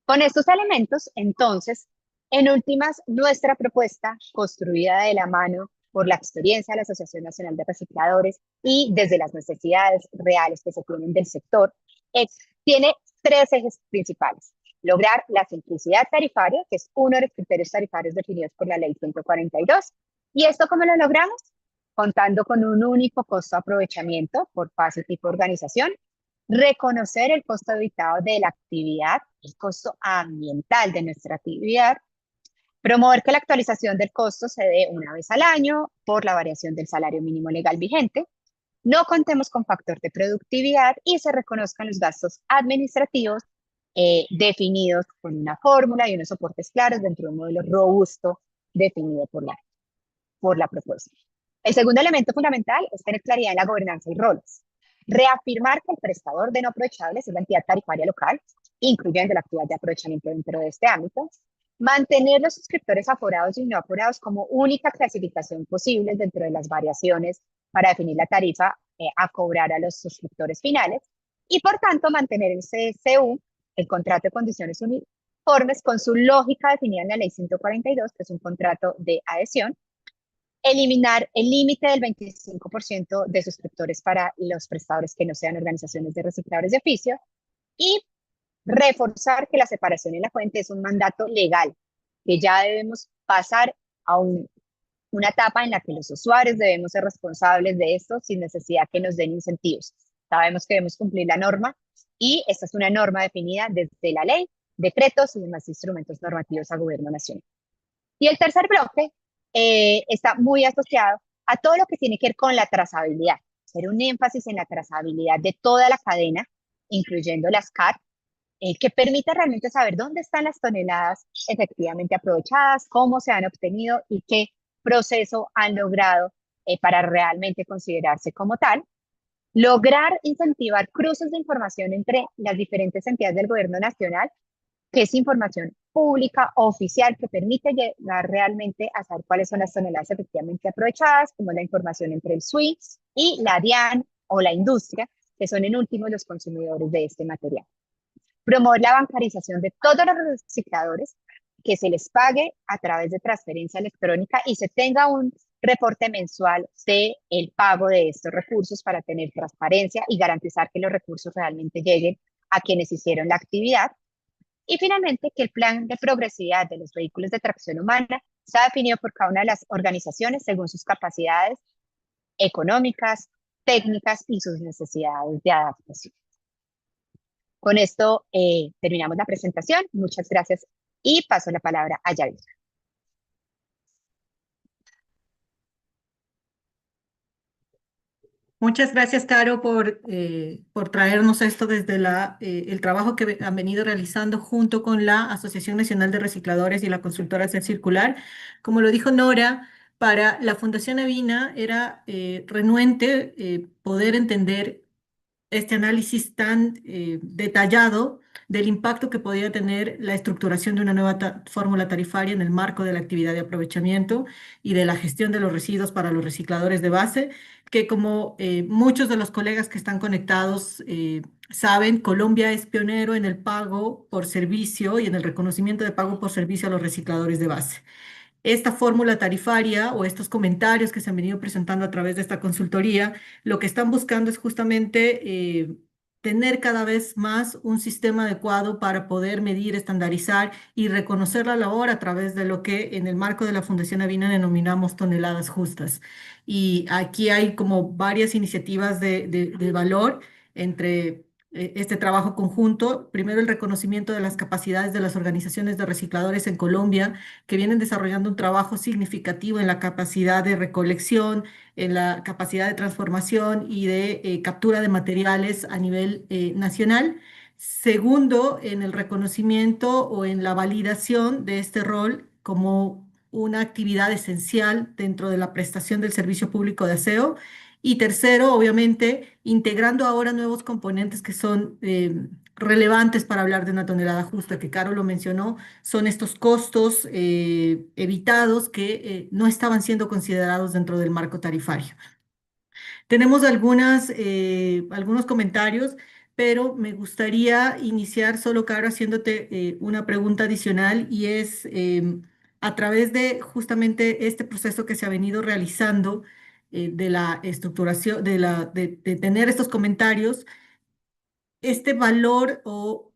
Con estos elementos, entonces, en últimas, nuestra propuesta, construida de la mano por la experiencia de la Asociación Nacional de Recicladores y desde las necesidades reales que se tienen del sector, tiene 3 ejes principales. lograr la simplicidad tarifaria, que es uno de los criterios tarifarios definidos por la Ley 142. ¿Y esto cómo lo logramos? Contando con un único costo de aprovechamiento por fase y tipo de organización, reconocer el costo evitado de la actividad, el costo ambiental de nuestra actividad, promover que la actualización del costo se dé una vez al año por la variación del salario mínimo legal vigente, no contemos con factor de productividad y se reconozcan los gastos administrativos definidos con una fórmula y unos soportes claros dentro de un modelo robusto definido por la propuesta. El segundo elemento fundamental es tener claridad en la gobernanza y roles. Reafirmar que el prestador de no aprovechables es la entidad tarifaria local, incluyendo la actividad de aprovechamiento dentro de este ámbito. Mantener los suscriptores aforados y no aforados como única clasificación posible dentro de las variaciones para definir la tarifa a cobrar a los suscriptores finales. Y por tanto, mantener el CSU, el contrato de condiciones uniformes, con su lógica definida en la Ley 142, que es un contrato de adhesión. Eliminar el límite del 25% de suscriptores para los prestadores que no sean organizaciones de recicladores de oficio y reforzar que la separación en la fuente es un mandato legal, que ya debemos pasar a una etapa en la que los usuarios debemos ser responsables de esto sin necesidad que nos den incentivos. Sabemos que debemos cumplir la norma y esta es una norma definida desde la ley, decretos y demás instrumentos normativos a gobierno nacional. Y el tercer bloque está muy asociado a todo lo que tiene que ver con la trazabilidad, hacer un énfasis en la trazabilidad de toda la cadena, incluyendo las CAT, que permita realmente saber dónde están las toneladas efectivamente aprovechadas, cómo se han obtenido y qué proceso han logrado para realmente considerarse como tal. Lograr incentivar cruces de información entre las diferentes entidades del gobierno nacional, que es información pública, oficial, que permite llegar realmente a saber cuáles son las toneladas efectivamente aprovechadas, como la información entre el SWI y la DIAN o la industria, que son en último los consumidores de este material. Promover la bancarización de todos los recicladores, que se les pague a través de transferencia electrónica y se tenga un reporte mensual de el pago de estos recursos para tener transparencia y garantizar que los recursos realmente lleguen a quienes hicieron la actividad. Y finalmente, que el plan de progresividad de los vehículos de tracción humana está definido por cada una de las organizaciones según sus capacidades económicas, técnicas y sus necesidades de adaptación. Con esto terminamos la presentación. Muchas gracias y paso la palabra a Yair. Muchas gracias, Caro, por traernos esto desde el trabajo que han venido realizando junto con la Asociación Nacional de Recicladores y la consultora Ser Circular. Como lo dijo Nora, para la Fundación Avina era renuente poder entender este análisis tan detallado del impacto que podía tener la estructuración de una nueva fórmula tarifaria en el marco de la actividad de aprovechamiento y de la gestión de los residuos para los recicladores de base, que como muchos de los colegas que están conectados saben, Colombia es pionero en el pago por servicio y en el reconocimiento de pago por servicio a los recicladores de base. Esta fórmula tarifaria o estos comentarios que se han venido presentando a través de esta consultoría, lo que están buscando es justamente tener cada vez más un sistema adecuado para poder medir, estandarizar y reconocer la labor a través de lo que en el marco de la Fundación Avina denominamos toneladas justas. Y aquí hay como varias iniciativas de valor entre este trabajo conjunto. Primero, el reconocimiento de las capacidades de las organizaciones de recicladores en Colombia, que vienen desarrollando un trabajo significativo en la capacidad de recolección, en la capacidad de transformación y de captura de materiales a nivel nacional. Segundo, en el reconocimiento o en la validación de este rol como una actividad esencial dentro de la prestación del servicio público de aseo. Y tercero, obviamente, integrando ahora nuevos componentes que son relevantes para hablar de una tonelada justa, que Caro lo mencionó, son estos costos evitados que no estaban siendo considerados dentro del marco tarifario. Tenemos algunos comentarios, pero me gustaría iniciar solo, Caro, haciéndote una pregunta adicional y es a través de justamente este proceso que se ha venido realizando de la estructuración, de tener estos comentarios, este valor o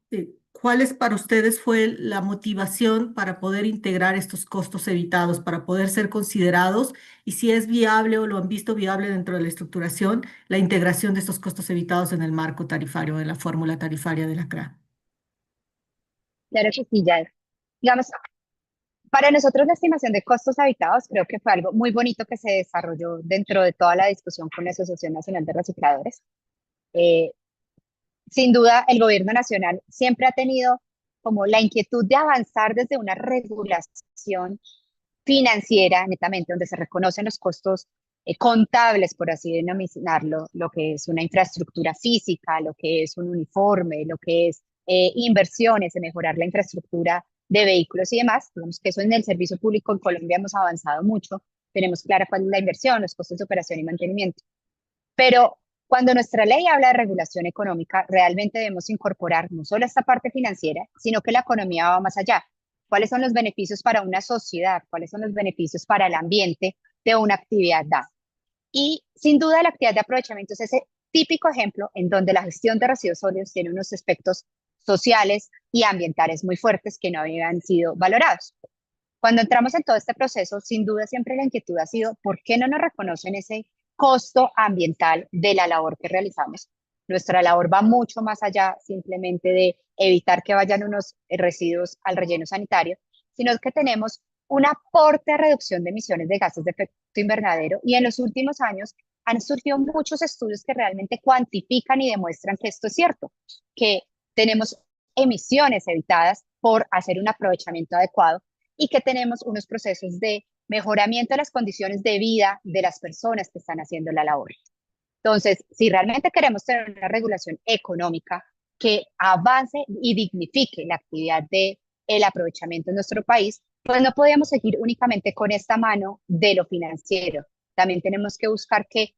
¿cuáles para ustedes fue la motivación para poder integrar estos costos evitados, para poder ser considerados y si es viable o lo han visto viable dentro de la estructuración, la integración de estos costos evitados en el marco tarifario, de la fórmula tarifaria de la CRA? Claro que sí, ya. Digamos, para nosotros la estimación de costos habitados creo que fue algo muy bonito que se desarrolló dentro de toda la discusión con la Asociación Nacional de Recicladores. Eh, Sin duda, el gobierno nacional siempre ha tenido como la inquietud de avanzar desde una regulación financiera, netamente, donde se reconocen los costos contables, por así denominarlo, lo que es una infraestructura física, lo que es un uniforme, lo que es inversiones en mejorar la infraestructura de vehículos y demás. Digamos que eso en el servicio público en Colombia hemos avanzado mucho, tenemos clara cuál es la inversión, los costos de operación y mantenimiento. Pero cuando nuestra ley habla de regulación económica, realmente debemos incorporar no solo esta parte financiera, sino que la economía va más allá. ¿Cuáles son los beneficios para una sociedad? ¿Cuáles son los beneficios para el ambiente de una actividad dada? Y sin duda la actividad de aprovechamiento es ese típico ejemplo en donde la gestión de residuos sólidos tiene unos aspectos sociales y ambientales muy fuertes que no habían sido valorados. Cuando entramos en todo este proceso, sin duda siempre la inquietud ha sido, ¿por qué no nos reconocen ese costo ambiental de la labor que realizamos? Nuestra labor va mucho más allá simplemente de evitar que vayan unos residuos al relleno sanitario, sino que tenemos un aporte a reducción de emisiones de gases de efecto invernadero y en los últimos años han surgido muchos estudios que realmente cuantifican y demuestran que esto es cierto, que tenemos emisiones evitadas por hacer un aprovechamiento adecuado y que tenemos unos procesos de mejoramiento de las condiciones de vida de las personas que están haciendo la labor. Entonces, si realmente queremos tener una regulación económica que avance y dignifique la actividad de el aprovechamiento en nuestro país, pues no podemos seguir únicamente con esta mano de lo financiero. También tenemos que buscar que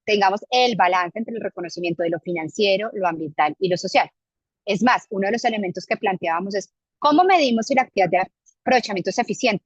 tengamos el balance entre el reconocimiento de lo financiero, lo ambiental y lo social. Es más, uno de los elementos que planteábamos es cómo medimos si la actividad de aprovechamiento es eficiente.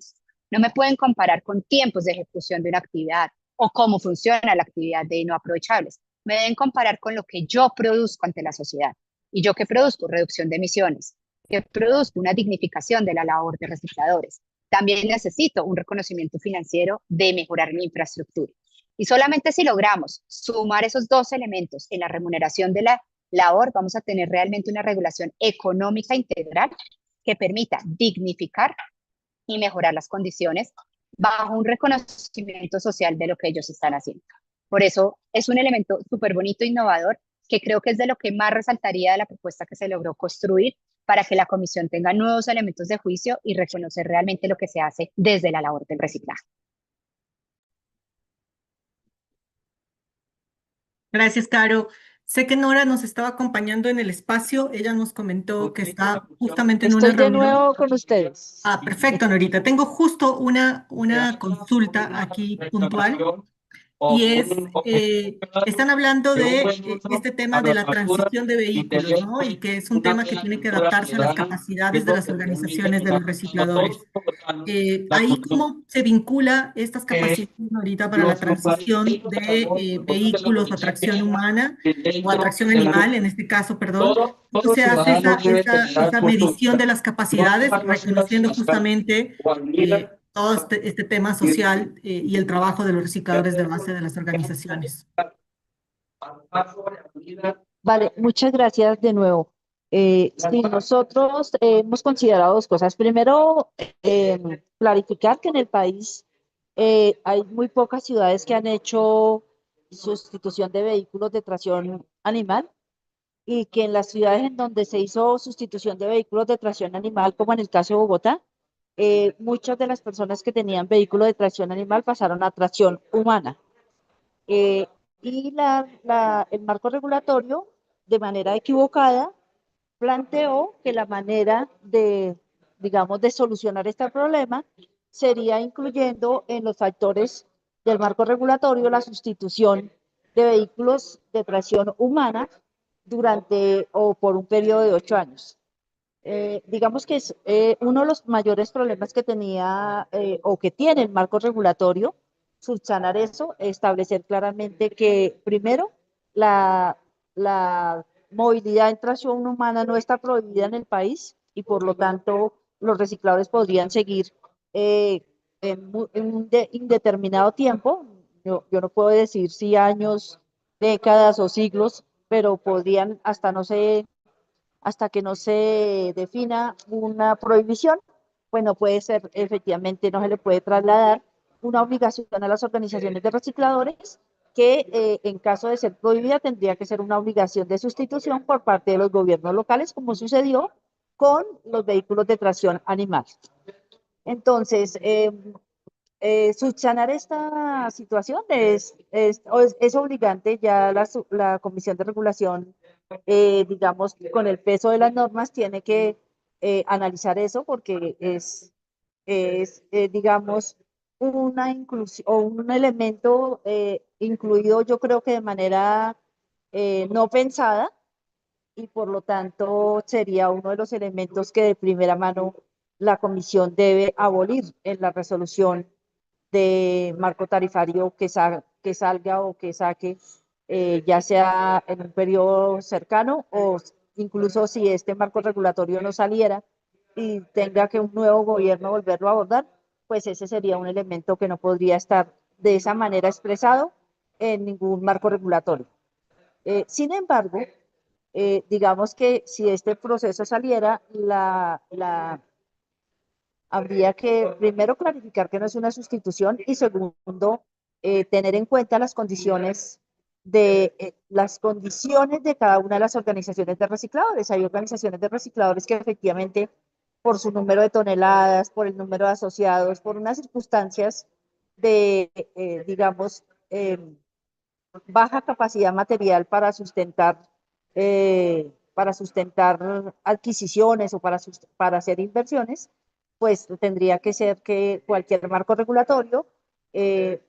No me pueden comparar con tiempos de ejecución de una actividad o cómo funciona la actividad de no aprovechables. Me deben comparar con lo que yo produzco ante la sociedad. ¿Y yo qué produzco? Reducción de emisiones. ¿Qué produzco? Una dignificación de la labor de recicladores. También necesito un reconocimiento financiero de mejorar mi infraestructura. Y solamente si logramos sumar esos dos elementos en la remuneración de la labor, vamos a tener realmente una regulación económica integral que permita dignificar y mejorar las condiciones bajo un reconocimiento social de lo que ellos están haciendo. Por eso es un elemento súper bonito e innovador que creo que es de lo que más resaltaría de la propuesta que se logró construir para que la comisión tenga nuevos elementos de juicio y reconocer realmente lo que se hace desde la labor del reciclaje. Gracias, Caro. Sé que Nora nos estaba acompañando en el espacio. Ella nos comentó que está justamente en una Estoy de reunión. nuevo con ustedes. Ah, perfecto, Norita. Tengo justo una consulta aquí puntual. Y están hablando de este tema de la transición de vehículos, ¿no? Y que es un tema que tiene que adaptarse a las capacidades de las organizaciones de los recicladores. Ahí, ¿cómo se vincula estas capacidades ahorita para la transición de vehículos a tracción humana o a tracción animal, en este caso, perdón? ¿Cómo se hace esa medición de las capacidades, reconociendo justamente todo este tema social y el trabajo de los recicladores de base de las organizaciones? Vale, muchas gracias de nuevo. Sí, nosotros hemos considerado dos cosas. Primero, clarificar que en el país hay muy pocas ciudades que han hecho sustitución de vehículos de tracción animal y que en las ciudades en donde se hizo sustitución de vehículos de tracción animal, como en el caso de Bogotá, muchas de las personas que tenían vehículos de tracción animal pasaron a tracción humana. Eh, y el marco regulatorio, de manera equivocada, planteó que la manera de, digamos, de solucionar este problema sería incluyendo en los factores del marco regulatorio la sustitución de vehículos de tracción humana durante o por un periodo de 8 años. Digamos que es uno de los mayores problemas que tenía o que tiene el marco regulatorio, subsanar eso, establecer claramente que primero la, la movilidad en tracción humana no está prohibida en el país y por lo tanto los recicladores podrían seguir eh, en un indeterminado tiempo. Yo no puedo decir si años, décadas o siglos, pero podrían hasta no sé, hasta que no se defina una prohibición, pues no puede ser, efectivamente, no se le puede trasladar una obligación a las organizaciones de recicladores que en caso de ser prohibida tendría que ser una obligación de sustitución por parte de los gobiernos locales, como sucedió con los vehículos de tracción animal. Entonces, subsanar esta situación es obligante, ya la Comisión de Regulación, digamos, con el peso de las normas, tiene que analizar eso porque digamos, una inclusión o un elemento incluido, yo creo que de manera no pensada y por lo tanto sería uno de los elementos que de primera mano la Comisión debe abolir en la resolución de marco tarifario que salga o que saque, ya sea en un periodo cercano o incluso si este marco regulatorio no saliera y tenga que un nuevo gobierno volverlo a abordar, pues ese sería un elemento que no podría estar de esa manera expresado en ningún marco regulatorio. Sin embargo, digamos que si este proceso saliera, habría que primero clarificar que no es una sustitución y segundo, tener en cuenta las condiciones de cada una de las organizaciones de recicladores. Hay organizaciones de recicladores que efectivamente por su número de toneladas, por el número de asociados, por unas circunstancias de, digamos, baja capacidad material para sustentar adquisiciones o para hacer inversiones, pues tendría que ser que cualquier marco regulatorio eh,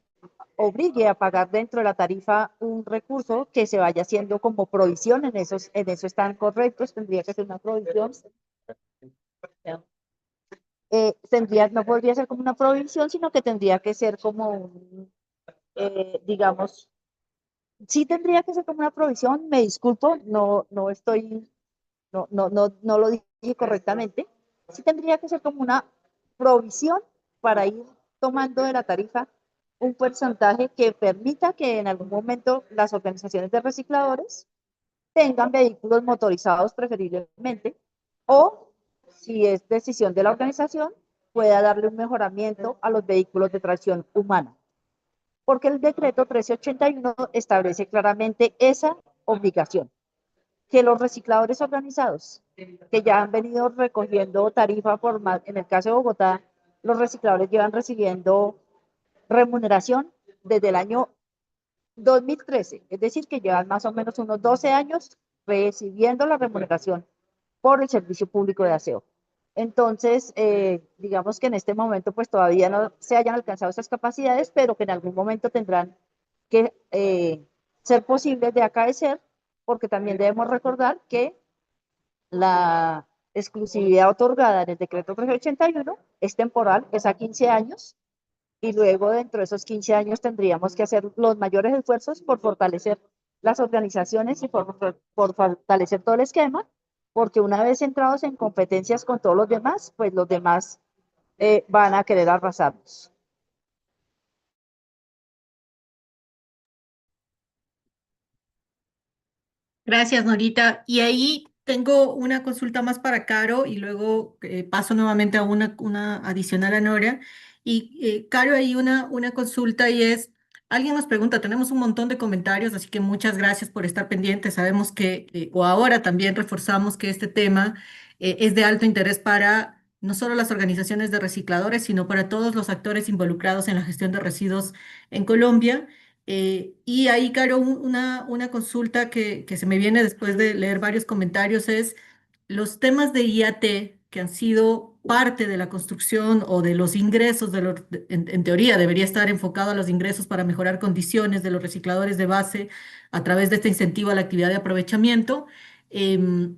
obligue a pagar dentro de la tarifa un recurso que se vaya haciendo como provisión, en eso están correctos, tendría que ser una provisión. No podría ser como una provisión, sino que tendría que ser como digamos, sí tendría que ser como una provisión, me disculpo, no lo dije correctamente, sí tendría que ser como una provisión para ir tomando de la tarifa un porcentaje que permita que en algún momento las organizaciones de recicladores tengan vehículos motorizados preferiblemente o, si es decisión de la organización, pueda darle un mejoramiento a los vehículos de tracción humana porque el decreto 1381 establece claramente esa obligación, que los recicladores organizados, que ya han venido recogiendo tarifa por más, en el caso de Bogotá, los recicladores llevan recibiendo remuneración desde el año 2013, es decir, que llevan más o menos unos 12 años recibiendo la remuneración por el servicio público de aseo. Entonces, digamos que en este momento pues todavía no se hayan alcanzado esas capacidades, pero que en algún momento tendrán que ser posibles de acaecer, porque también debemos recordar que la exclusividad otorgada en el decreto 381 es temporal, es a 15 años, y luego dentro de esos 15 años tendríamos que hacer los mayores esfuerzos por fortalecer las organizaciones y por fortalecer todo el esquema, porque una vez entrados en competencias con todos los demás, pues los demás van a querer arrasarnos. Gracias, Norita. Y ahí tengo una consulta más para Caro y luego paso nuevamente a una adicional a Nora. Y Caro, hay una consulta y es, alguien nos pregunta, tenemos un montón de comentarios, así que muchas gracias por estar pendientes. Sabemos que, o ahora también reforzamos que este tema es de alto interés para no solo las organizaciones de recicladores, sino para todos los actores involucrados en la gestión de residuos en Colombia. Y ahí, Caro, una consulta que se me viene después de leer varios comentarios es los temas de IAT que han sido parte de la construcción o de los ingresos, en teoría debería estar enfocado a los ingresos para mejorar condiciones de los recicladores de base a través de este incentivo a la actividad de aprovechamiento. em,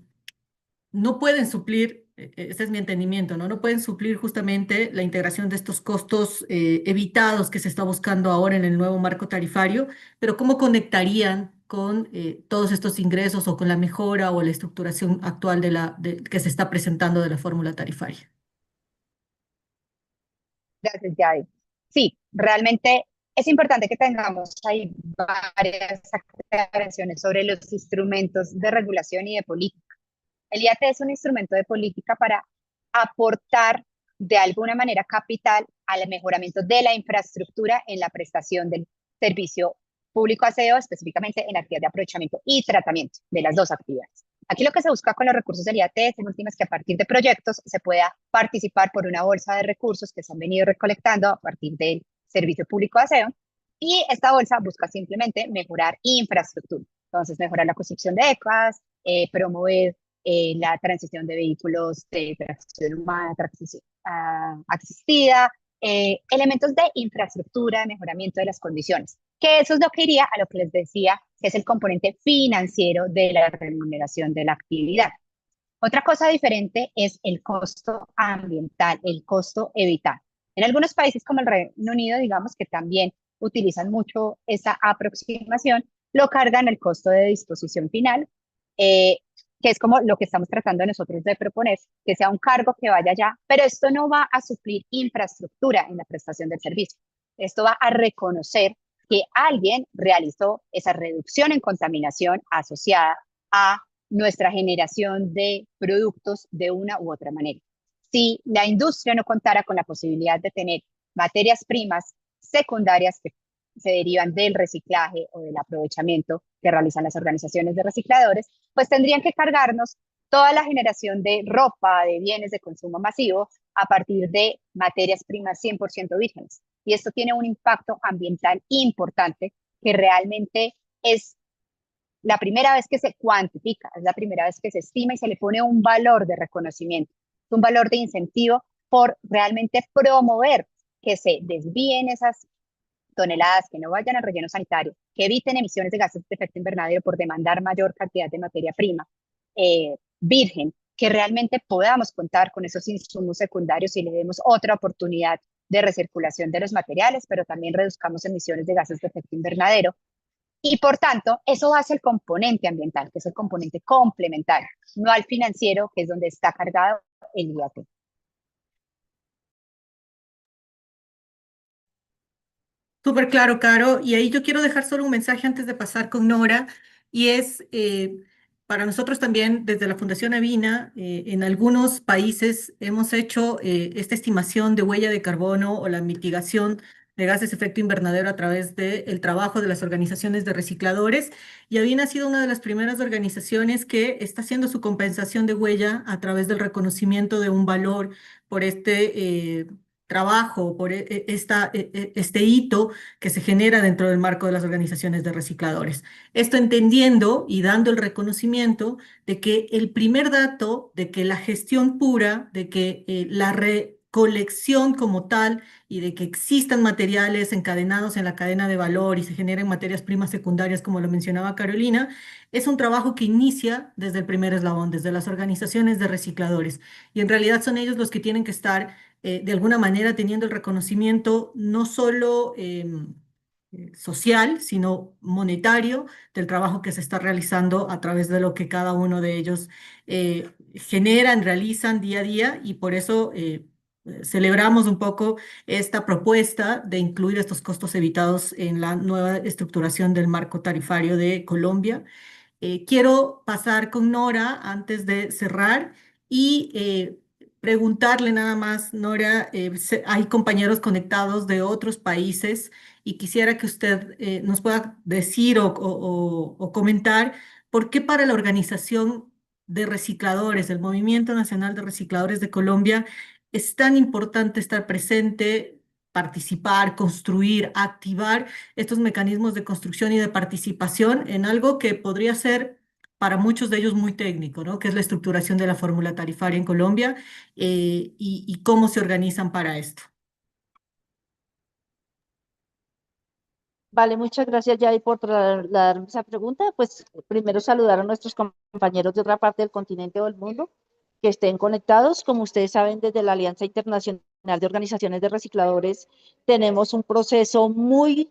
no pueden suplir, ese es mi entendimiento, ¿no? No pueden suplir justamente la integración de estos costos evitados que se está buscando ahora en el nuevo marco tarifario, pero ¿cómo conectarían con todos estos ingresos o con la mejora o la estructuración actual que se está presentando de la fórmula tarifaria. Gracias, Yadi. Sí, realmente es importante que tengamos ahí varias aclaraciones sobre los instrumentos de regulación y de política. El IAT es un instrumento de política para aportar de alguna manera capital al mejoramiento de la infraestructura en la prestación del servicio público aseo, específicamente en la actividad de aprovechamiento y tratamiento de las dos actividades. Aquí lo que se busca con los recursos del IAT es, en últimas, que a partir de proyectos se pueda participar por una bolsa de recursos que se han venido recolectando a partir del servicio público de aseo, y esta bolsa busca simplemente mejorar infraestructura. Entonces, mejorar la construcción de ECAS, promover la transición de vehículos de tracción humana, tracción asistida, elementos de infraestructura, de mejoramiento de las condiciones, que eso es lo que iría a lo que les decía, que es el componente financiero de la remuneración de la actividad. Otra cosa diferente es el costo ambiental, el costo evitado. En algunos países como el Reino Unido, digamos que también utilizan mucho esa aproximación, lo cargan el costo de disposición final, que es como lo que estamos tratando nosotros de proponer, que sea un cargo que vaya allá, pero esto no va a suplir infraestructura en la prestación del servicio. Esto va a reconocer que alguien realizó esa reducción en contaminación asociada a nuestra generación de productos de una u otra manera. Si la industria no contara con la posibilidad de tener materias primas secundarias que se derivan del reciclaje o del aprovechamiento que realizan las organizaciones de recicladores, pues tendrían que cargarnos toda la generación de ropa, de bienes de consumo masivo a partir de materias primas 100% vírgenes. Y esto tiene un impacto ambiental importante que realmente es la primera vez que se cuantifica, es la primera vez que se estima y se le pone un valor de reconocimiento, un valor de incentivo por realmente promover que se desvíen esas toneladas, que no vayan al relleno sanitario, que eviten emisiones de gases de efecto invernadero por demandar mayor cantidad de materia prima virgen, que realmente podamos contar con esos insumos secundarios y le demos otra oportunidad de recirculación de los materiales, pero también reduzcamos emisiones de gases de efecto invernadero. Y por tanto, eso hace el componente ambiental, que es el componente complementario, no al financiero, que es donde está cargado el IAT. Súper claro, Caro. Y ahí yo quiero dejar solo un mensaje antes de pasar con Nora, y es para nosotros también desde la Fundación Avina, en algunos países hemos hecho esta estimación de huella de carbono o la mitigación de gases de efecto invernadero a través del trabajo de las organizaciones de recicladores. Y Avina ha sido una de las primeras organizaciones que está haciendo su compensación de huella a través del reconocimiento de un valor por trabajo, por este hito que se genera dentro del marco de las organizaciones de recicladores. Esto entendiendo y dando el reconocimiento de que el primer dato, de que la gestión pura, de que la recolección como tal y de que existan materiales encadenados en la cadena de valor y se generen materias primas secundarias, como lo mencionaba Carolina, es un trabajo que inicia desde el primer eslabón, desde las organizaciones de recicladores. Y en realidad son ellos los que tienen que estar de alguna manera teniendo el reconocimiento no solo social, sino monetario del trabajo que se está realizando a través de lo que cada uno de ellos generan, realizan día a día, y por eso celebramos un poco esta propuesta de incluir estos costos evitados en la nueva estructuración del marco tarifario de Colombia. Quiero pasar con Nora antes de cerrar y preguntarle nada más, Nora, hay compañeros conectados de otros países y quisiera que usted nos pueda decir o comentar por qué para la organización de recicladores, el Movimiento Nacional de Recicladores de Colombia, es tan importante estar presente, participar, construir, activar estos mecanismos de construcción y de participación en algo que podría ser para muchos de ellos muy técnico, ¿no? Que es la estructuración de la fórmula tarifaria en Colombia y cómo se organizan para esto. Vale, muchas gracias, Yadi, por trasladarme esa pregunta. Pues primero saludar a nuestros compañeros de otra parte del continente o del mundo que estén conectados. Como ustedes saben, desde la Alianza Internacional de Organizaciones de Recicladores tenemos un proceso muy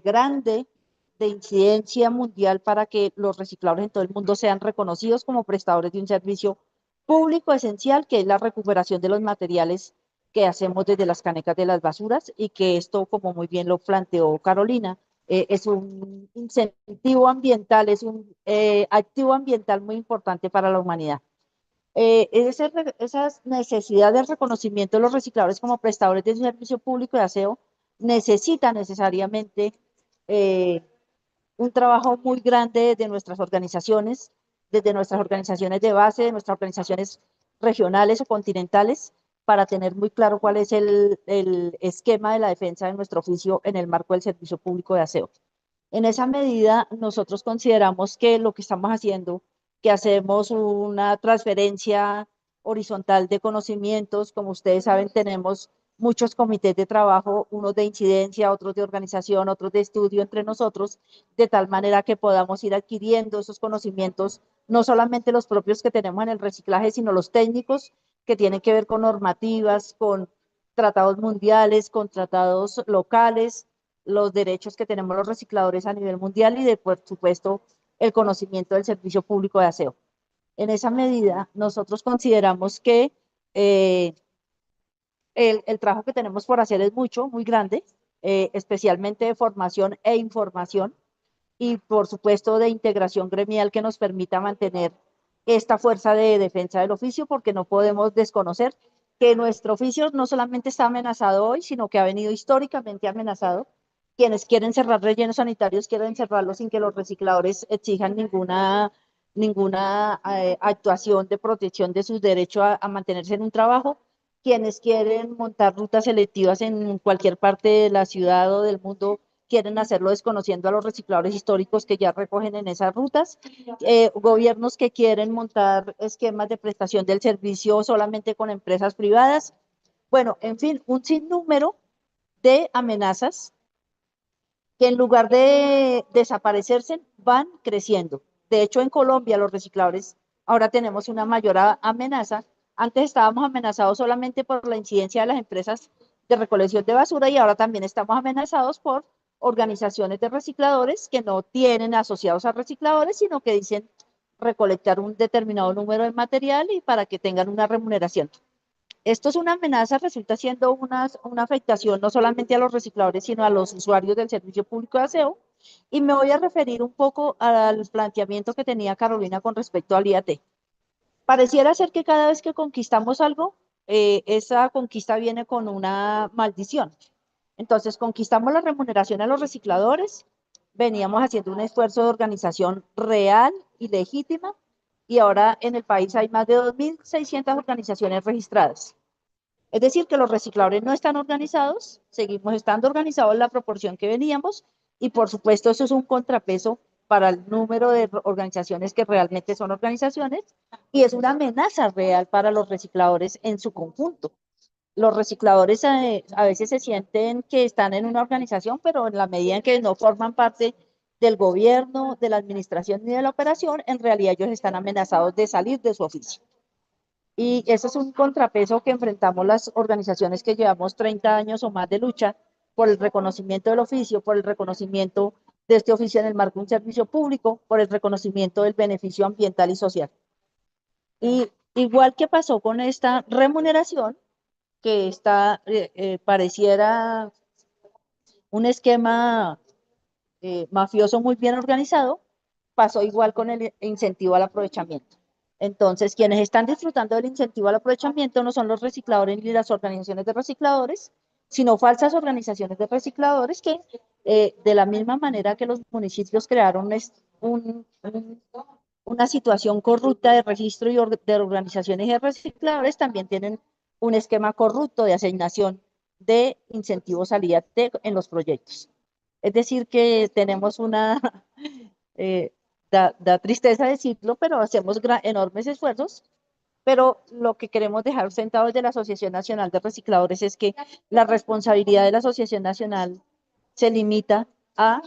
grande de incidencia mundial para que los recicladores en todo el mundo sean reconocidos como prestadores de un servicio público esencial, que es la recuperación de los materiales que hacemos desde las canecas de las basuras, y que esto, como muy bien lo planteó Carolina, es un incentivo ambiental, es un activo ambiental muy importante para la humanidad. Esa necesidad de reconocimiento de los recicladores como prestadores de un servicio público de aseo necesita necesariamente eh, un trabajo muy grande desde nuestras organizaciones de base, de nuestras organizaciones regionales o continentales, para tener muy claro cuál es el esquema de la defensa de nuestro oficio en el marco del servicio público de aseo. En esa medida, nosotros consideramos que lo que estamos haciendo, que hacemos una transferencia horizontal de conocimientos, como ustedes saben, tenemos muchos comités de trabajo, unos de incidencia, otros de organización, otros de estudio entre nosotros, de tal manera que podamos ir adquiriendo esos conocimientos, no solamente los propios que tenemos en el reciclaje, sino los técnicos que tienen que ver con normativas, con tratados mundiales, con tratados locales, los derechos que tenemos los recicladores a nivel mundial y, por supuesto, el conocimiento del servicio público de aseo. En esa medida, nosotros consideramos que eh, el trabajo que tenemos por hacer es mucho, muy grande, especialmente de formación e información, y por supuesto de integración gremial que nos permita mantener esta fuerza de defensa del oficio, porque no podemos desconocer que nuestro oficio no solamente está amenazado hoy, sino que ha venido históricamente amenazado. Quienes quieren cerrar rellenos sanitarios quieren cerrarlos sin que los recicladores exijan ninguna actuación de protección de sus derechos a mantenerse en un trabajo. Quienes quieren montar rutas selectivas en cualquier parte de la ciudad o del mundo quieren hacerlo desconociendo a los recicladores históricos que ya recogen en esas rutas. Gobiernos que quieren montar esquemas de prestación del servicio solamente con empresas privadas. Bueno, en fin, un sinnúmero de amenazas que, en lugar de desaparecerse, van creciendo. De hecho, en Colombia los recicladores ahora tenemos una mayor amenaza. Antes estábamos amenazados solamente por la incidencia de las empresas de recolección de basura, y ahora también estamos amenazados por organizaciones de recicladores que no tienen asociados a recicladores, sino que dicen recolectar un determinado número de material y para que tengan una remuneración. Esto es una amenaza, resulta siendo una afectación no solamente a los recicladores, sino a los usuarios del servicio público de aseo. Y me voy a referir un poco al planteamiento que tenía Carolina con respecto al IAT. Pareciera ser que cada vez que conquistamos algo, esa conquista viene con una maldición. Entonces, conquistamos la remuneración a los recicladores, veníamos haciendo un esfuerzo de organización real y legítima, y ahora en el país hay más de 2.600 organizaciones registradas. Es decir, que los recicladores no están organizados, seguimos estando organizados en la proporción que veníamos, y por supuesto eso es un contrapeso para el número de organizaciones que realmente son organizaciones, y es una amenaza real para los recicladores en su conjunto. Los recicladores a veces se sienten que están en una organización, pero en la medida en que no forman parte del gobierno, de la administración ni de la operación, en realidad ellos están amenazados de salir de su oficio. Y ese es un contrapeso que enfrentamos las organizaciones que llevamos 30 años o más de lucha por el reconocimiento del oficio, por el reconocimiento de este oficio en el marco de un servicio público, por el reconocimiento del beneficio ambiental y social. Y igual que pasó con esta remuneración, que pareciera un esquema mafioso muy bien organizado, pasó igual con el incentivo al aprovechamiento. Entonces, quienes están disfrutando del incentivo al aprovechamiento no son los recicladores ni las organizaciones de recicladores, sino falsas organizaciones de recicladores que, de la misma manera que los municipios crearon una situación corrupta de registro y de organizaciones de recicladores, también tienen un esquema corrupto de asignación de incentivos al IAT en los proyectos. Es decir, que tenemos eh, da tristeza decirlo, pero hacemos enormes esfuerzos, pero lo que queremos dejar sentado desde la Asociación Nacional de Recicladores es que la responsabilidad de la Asociación Nacional se limita a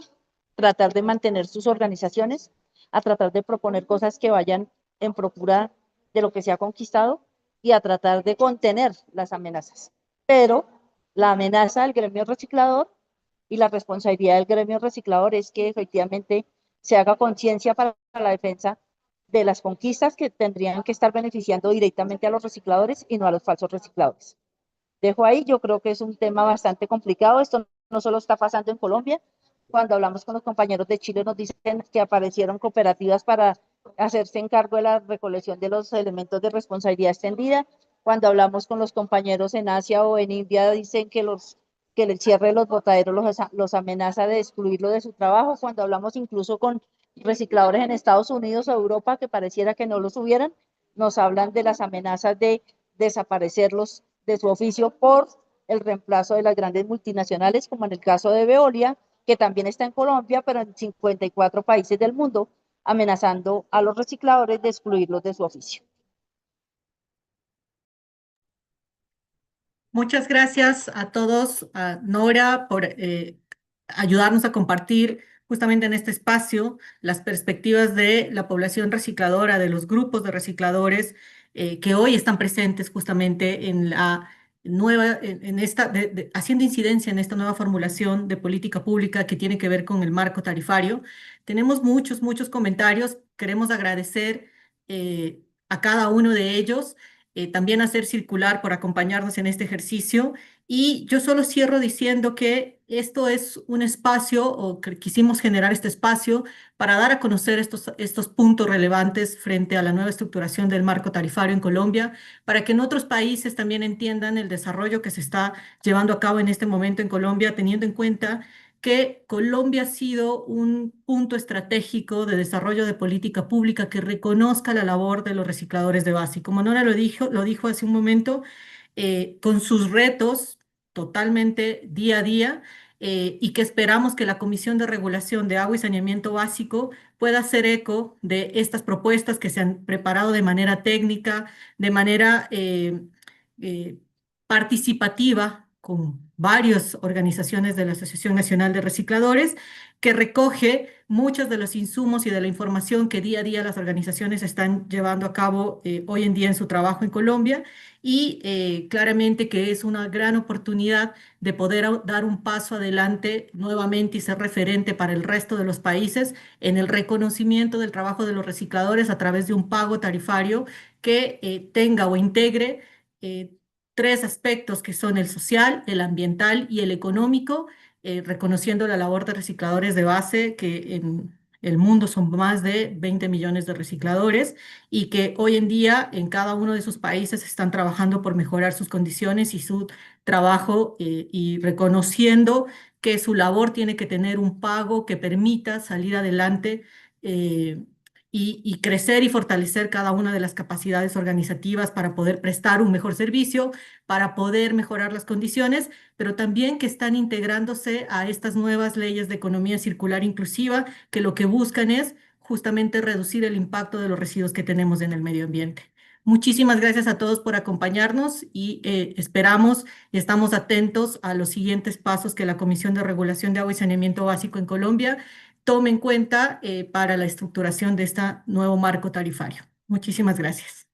tratar de mantener sus organizaciones, a tratar de proponer cosas que vayan en procura de lo que se ha conquistado y a tratar de contener las amenazas. Pero la amenaza al gremio reciclador y la responsabilidad del gremio reciclador es que efectivamente se haga conciencia para la defensa de las conquistas que tendrían que estar beneficiando directamente a los recicladores y no a los falsos recicladores. Dejo ahí, yo creo que es un tema bastante complicado. Esto no solo está pasando en Colombia. Cuando hablamos con los compañeros de Chile nos dicen que aparecieron cooperativas para hacerse encargo de la recolección de los elementos de responsabilidad extendida. Cuando hablamos con los compañeros en Asia o en India dicen que el cierre de los botaderos los amenaza de excluirlo de su trabajo. Cuando hablamos incluso con recicladores en Estados Unidos o Europa que pareciera que no los hubieran, nos hablan de las amenazas de desaparecerlos de su oficio por el reemplazo de las grandes multinacionales, como en el caso de Veolia, que también está en Colombia, pero en 54 países del mundo, amenazando a los recicladores de excluirlos de su oficio. Muchas gracias a todos, a Nora, por ayudarnos a compartir justamente en este espacio las perspectivas de la población recicladora, de los grupos de recicladores que hoy están presentes justamente en la nueva, en esta, haciendo incidencia en esta nueva formulación de política pública que tiene que ver con el marco tarifario. Tenemos muchos comentarios. Queremos agradecer a cada uno de ellos, también hacer circular por acompañarnos en este ejercicio. Y yo solo cierro diciendo que esto es un espacio, o que quisimos generar este espacio para dar a conocer estos puntos relevantes frente a la nueva estructuración del marco tarifario en Colombia, para que en otros países también entiendan el desarrollo que se está llevando a cabo en este momento en Colombia, teniendo en cuenta que Colombia ha sido un punto estratégico de desarrollo de política pública que reconozca la labor de los recicladores de base. Y como Nora lo dijo hace un momento, con sus retos totalmente día a día, y que esperamos que la Comisión de Regulación de Agua y Saneamiento Básico pueda hacer eco de estas propuestas que se han preparado de manera técnica, de manera eh, participativa con varias organizaciones de la Asociación Nacional de Recicladores, que recoge muchos de los insumos y de la información que día a día las organizaciones están llevando a cabo hoy en día en su trabajo en Colombia, y claramente que es una gran oportunidad de poder dar un paso adelante nuevamente y ser referente para el resto de los países en el reconocimiento del trabajo de los recicladores a través de un pago tarifario que tenga o integre eh, tres aspectos que son el social, el ambiental y el económico, reconociendo la labor de recicladores de base, que en el mundo son más de 20 millones de recicladores y que hoy en día en cada uno de sus países están trabajando por mejorar sus condiciones y su trabajo, y reconociendo que su labor tiene que tener un pago que permita salir adelante. Y crecer y fortalecer cada una de las capacidades organizativas para poder prestar un mejor servicio, para poder mejorar las condiciones, pero también que están integrándose a estas nuevas leyes de economía circular inclusiva, que lo que buscan es justamente reducir el impacto de los residuos que tenemos en el medio ambiente. Muchísimas gracias a todos por acompañarnos y esperamos y estamos atentos a los siguientes pasos que la Comisión de Regulación de Agua y Saneamiento Básico en Colombia tome en cuenta para la estructuración de este nuevo marco tarifario. Muchísimas gracias.